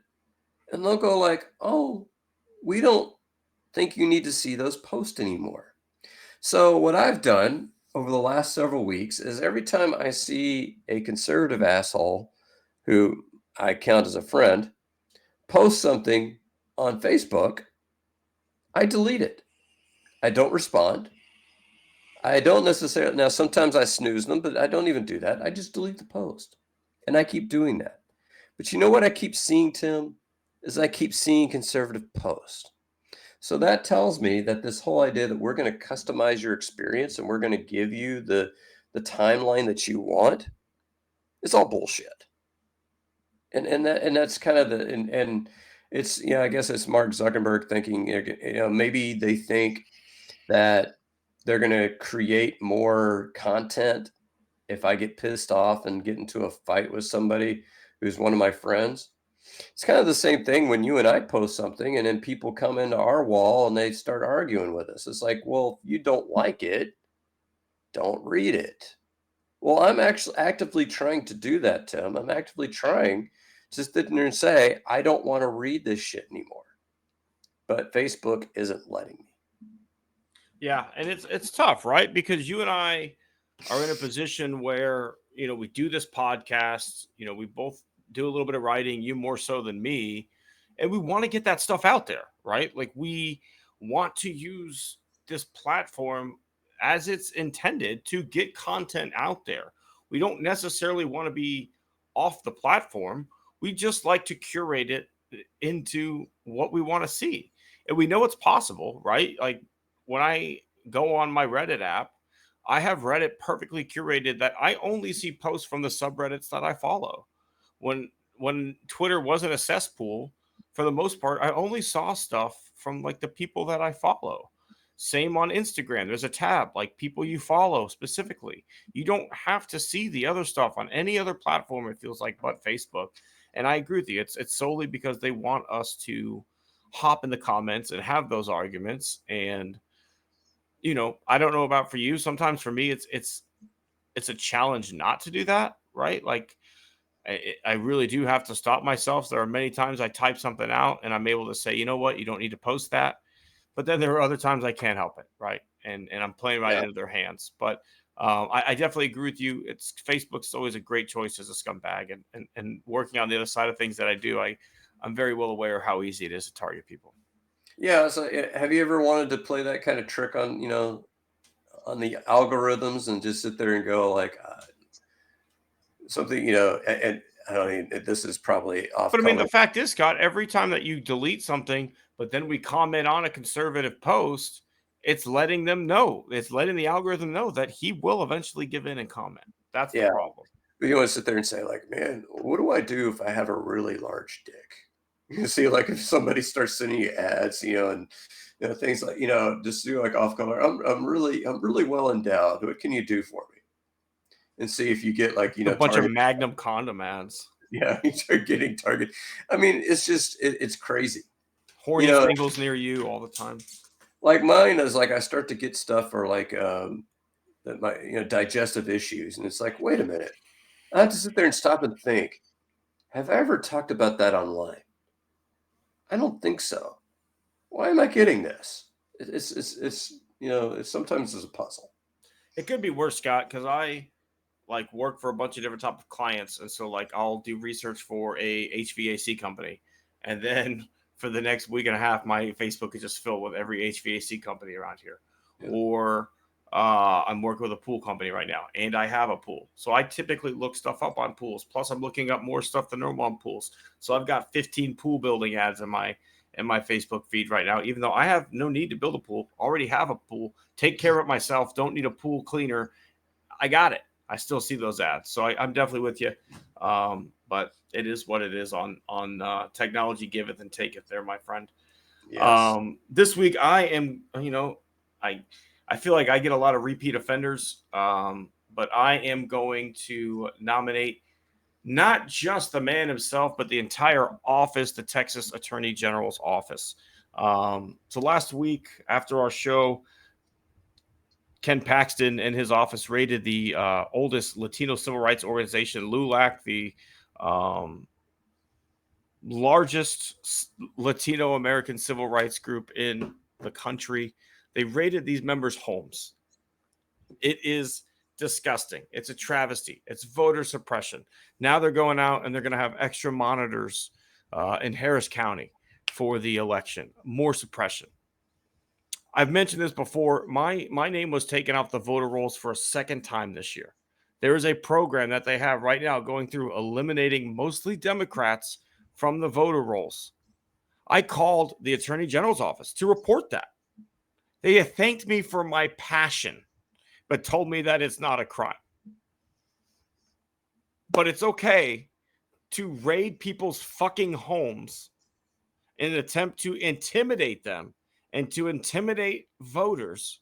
and they'll go like, oh, we don't think you need to see those posts anymore. So what I've done over the last several weeks is every time I see a conservative asshole who I count as a friend post something on Facebook, I delete it. I don't respond. I don't necessarily, now sometimes I snooze them, but I don't even do that. I just delete the post. And I keep doing that. But you know what I keep seeing, Tim? Is I keep seeing conservative posts. So that tells me that this whole idea that we're going to customize your experience and we're going to give you the timeline that you want is all bullshit. And that's kind of and it's, I guess it's Mark Zuckerberg thinking, maybe they think that they're going to create more content if I get pissed off and get into a fight with somebody who's one of my friends. It's kind of the same thing when you and I post something and then people come into our wall and they start arguing with us. It's like, well, if you don't like it, don't read it. Well, I'm actually actively trying to do that, Tim. I'm actively trying to sit there and say, I don't want to read this shit anymore. But Facebook isn't letting me. Yeah, and it's tough, right? Because you and I are in a position where, we do this podcast, we both do a little bit of writing, you more so than me, and we want to get that stuff out there, right? Like we want to use this platform as it's intended to get content out there. We don't necessarily want to be off the platform. We just like to curate it into what we want to see. And we know it's possible, right? Like when I go on my Reddit app, I have Reddit perfectly curated that I only see posts from the subreddits that I follow. When Twitter wasn't a cesspool, for the most part, I only saw stuff from like the people that I follow. Same on Instagram. There's a tab like people you follow specifically. You don't have to see the other stuff on any other platform, it feels like, but Facebook. And I agree with you. It's solely because they want us to hop in the comments and have those arguments. And I don't know about for you. Sometimes for me, it's a challenge not to do that, right? Like I really do have to stop myself. There are many times I type something out and I'm able to say, you know what, you don't need to post that. But then there are other times I can't help it, right? And I'm playing right into their hands. But I definitely agree with you. Facebook's always a great choice as a scumbag, and working on the other side of things that I do, I'm very well aware of how easy it is to target people. Yeah. So have you ever wanted to play that kind of trick on the algorithms and just sit there and go like something, and I don't mean, this is probably off. But I mean, the fact is, Scott, every time that you delete something, but then we comment on a conservative post, it's letting them know. It's letting the algorithm know that he will eventually give in and comment. That's the problem. But you want to sit there and say like, man, what do I do if I have a really large dick? You see, like if somebody starts sending you ads, and things like, just do like off color. I'm really well endowed. What can you do for me? And see if you get like, a bunch of Magnum condom ads. Yeah, you start getting targeted. I mean, it's just it's crazy. Horny singles near you all the time. Like mine is like I start to get stuff for like that my digestive issues, and it's like, wait a minute, I have to sit there and stop and think. Have I ever talked about that online? I don't think so. Why am I getting this? It's sometimes it's a puzzle. It could be worse, Scott, because I work for a bunch of different type of clients, and so I'll do research for a HVAC company, and then for the next week and a half, my Facebook is just filled with every HVAC company around here. Yeah. Or I'm working with a pool company right now, and I have a pool, so I typically look stuff up on pools. Plus, I'm looking up more stuff than normal on pools. So I've got 15 pool building ads in my Facebook feed right now, even though I have no need to build a pool. Already have a pool, take care of it myself, don't need a pool cleaner. I got it. I still see those ads. So I'm definitely with you. But it is what it is on technology giveth and taketh there, my friend. Yes. This week I am, I feel like I get a lot of repeat offenders. But I am going to nominate not just the man himself, but the entire office, the Texas Attorney General's office. So last week after our show, Ken Paxton and his office rated the oldest Latino civil rights organization, LULAC, the largest Latino American civil rights group in the country. They rated these members' homes. It is disgusting. It's a travesty. It's voter suppression. Now they're going out and they're going to have extra monitors in Harris County for the election. More suppression. I've mentioned this before. My name was taken off the voter rolls for a second time this year. There is a program that they have right now going through eliminating mostly Democrats from the voter rolls. I called the Attorney General's office to report that. They thanked me for my passion, but told me that it's not a crime. But it's okay to raid people's fucking homes in an attempt to intimidate them and to intimidate voters,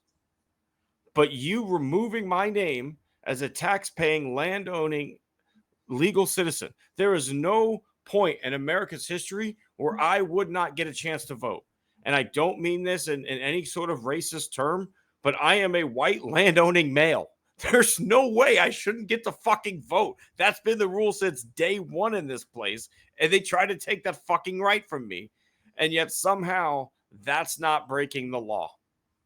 but you removing my name as a tax-paying, land-owning, legal citizen. There is no point in America's history where I would not get a chance to vote. And I don't mean this in any sort of racist term, but I am a white land-owning male. There's no way I shouldn't get to fucking vote. That's been the rule since day one in this place. And they try to take that fucking right from me. And yet somehow that's not breaking the law.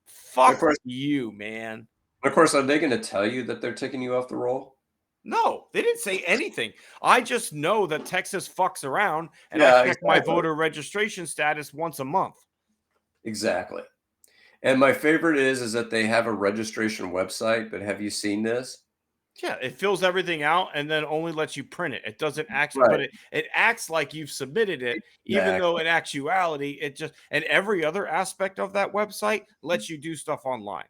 Fuck you, man. Of course, are they going to tell you that they're taking you off the roll? No, they didn't say anything. I just know that Texas fucks around, and I check my voter registration status once a month. Exactly. And my favorite is that they have a registration website, but have you seen this? Yeah, it fills everything out and then only lets you print it. It doesn't actually, but it acts like you've submitted it, even though in actuality, it just, and every other aspect of that website lets you do stuff online.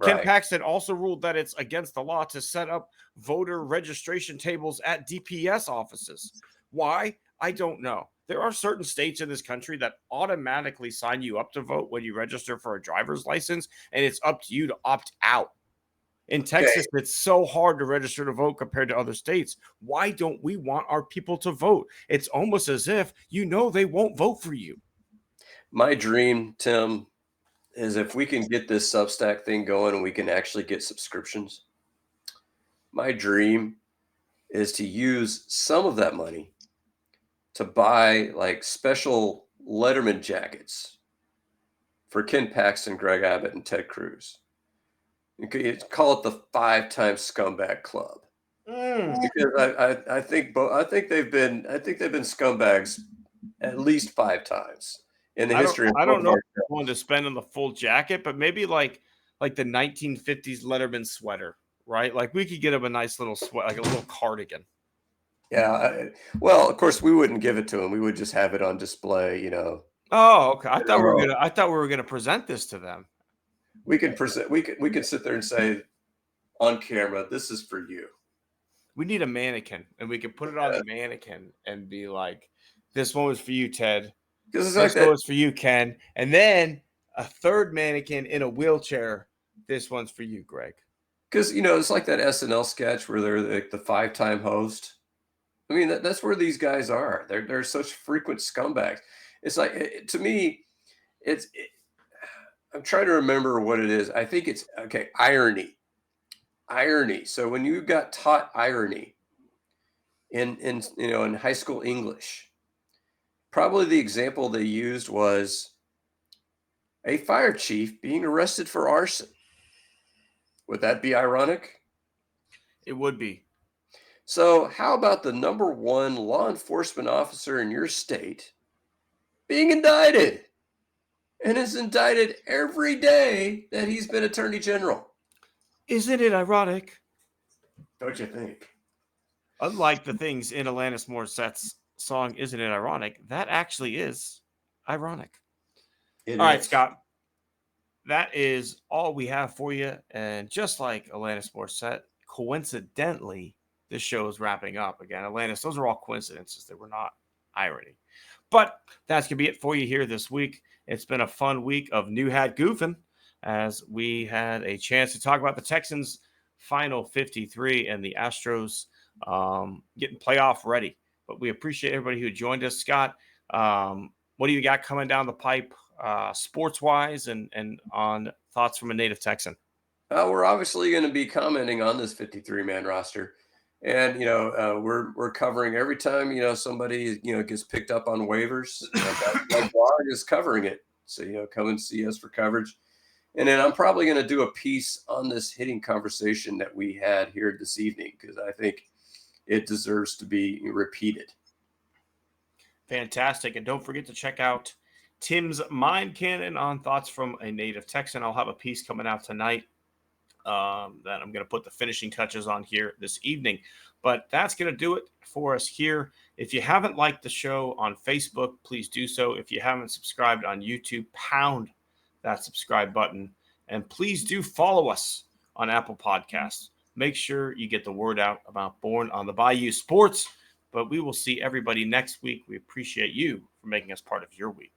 Ken Paxton also ruled that it's against the law to set up voter registration tables at DPS offices. Why? I don't know. There are certain states in this country that automatically sign you up to vote when you register for a driver's license, and it's up to you to opt out. In Texas, it's so hard to register to vote compared to other states. Why don't we want our people to vote? It's almost as if they won't vote for you. My dream, Tim, is if we can get this Substack thing going and we can actually get subscriptions. My dream is to use some of that money to buy special Letterman jackets for Ken Paxton, Greg Abbott, and Ted Cruz. You could call it the 5-time scumbag club. Because I think they've been scumbags at least 5 times in the history. I don't know if I wanted to spend on the full jacket, but maybe like the 1950s Letterman sweater, right? Like we could get him a nice little sweat, like a little cardigan. Yeah. Well, of course we wouldn't give it to him. We would just have it on display, Oh, okay. I thought we were gonna present this to them. We could present. We could sit there and say on camera, "This is for you." We need a mannequin, and we can put it on the mannequin and be like, "This one was for you, Ted. This one was for you, Ken." And then a third mannequin in a wheelchair. This one's for you, Greg. Because it's like that SNL sketch where they're like the 5-time host. I mean, that's where these guys are. They're such frequent scumbags. It's like to me, I'm trying to remember what it is. I think it's irony. So when you got taught irony in high school English, probably the example they used was a fire chief being arrested for arson. Would that be ironic? It would be. So, how about the number one law enforcement officer in your state being indicted and is indicted every day that he's been attorney general? Isn't it ironic? Don't you think? Unlike the things in Alanis Morissette's song, Isn't It Ironic? That actually is ironic. It All right, is. Scott. That is all we have for you. And just like Alanis Morissette, coincidentally, this show is wrapping up again. Alanis, those are all coincidences. They were not irony. But that's going to be it for you here this week. It's been a fun week of new Hat Goofin as we had a chance to talk about the Texans' final 53 and the Astros getting playoff ready. But we appreciate everybody who joined us. Scott, what do you got coming down the pipe sports-wise and on thoughts from a native Texan? We're obviously going to be commenting on this 53-man roster. And, we're covering every time, somebody, gets picked up on waivers. That blog is covering it. So, come and see us for coverage. And then I'm probably going to do a piece on this hitting conversation that we had here this evening because I think it deserves to be repeated. Fantastic. And don't forget to check out Tim's Mind Cannon on thoughts from a native Texan. I'll have a piece coming out tonight that I'm going to put the finishing touches on here this evening. But that's going to do it for us here. If you haven't liked the show on Facebook, please do so. If you haven't subscribed on YouTube, pound that subscribe button. And please do follow us on Apple Podcasts. Make sure you get the word out about Born on the Bayou Sports. But we will see everybody next week. We appreciate you for making us part of your week.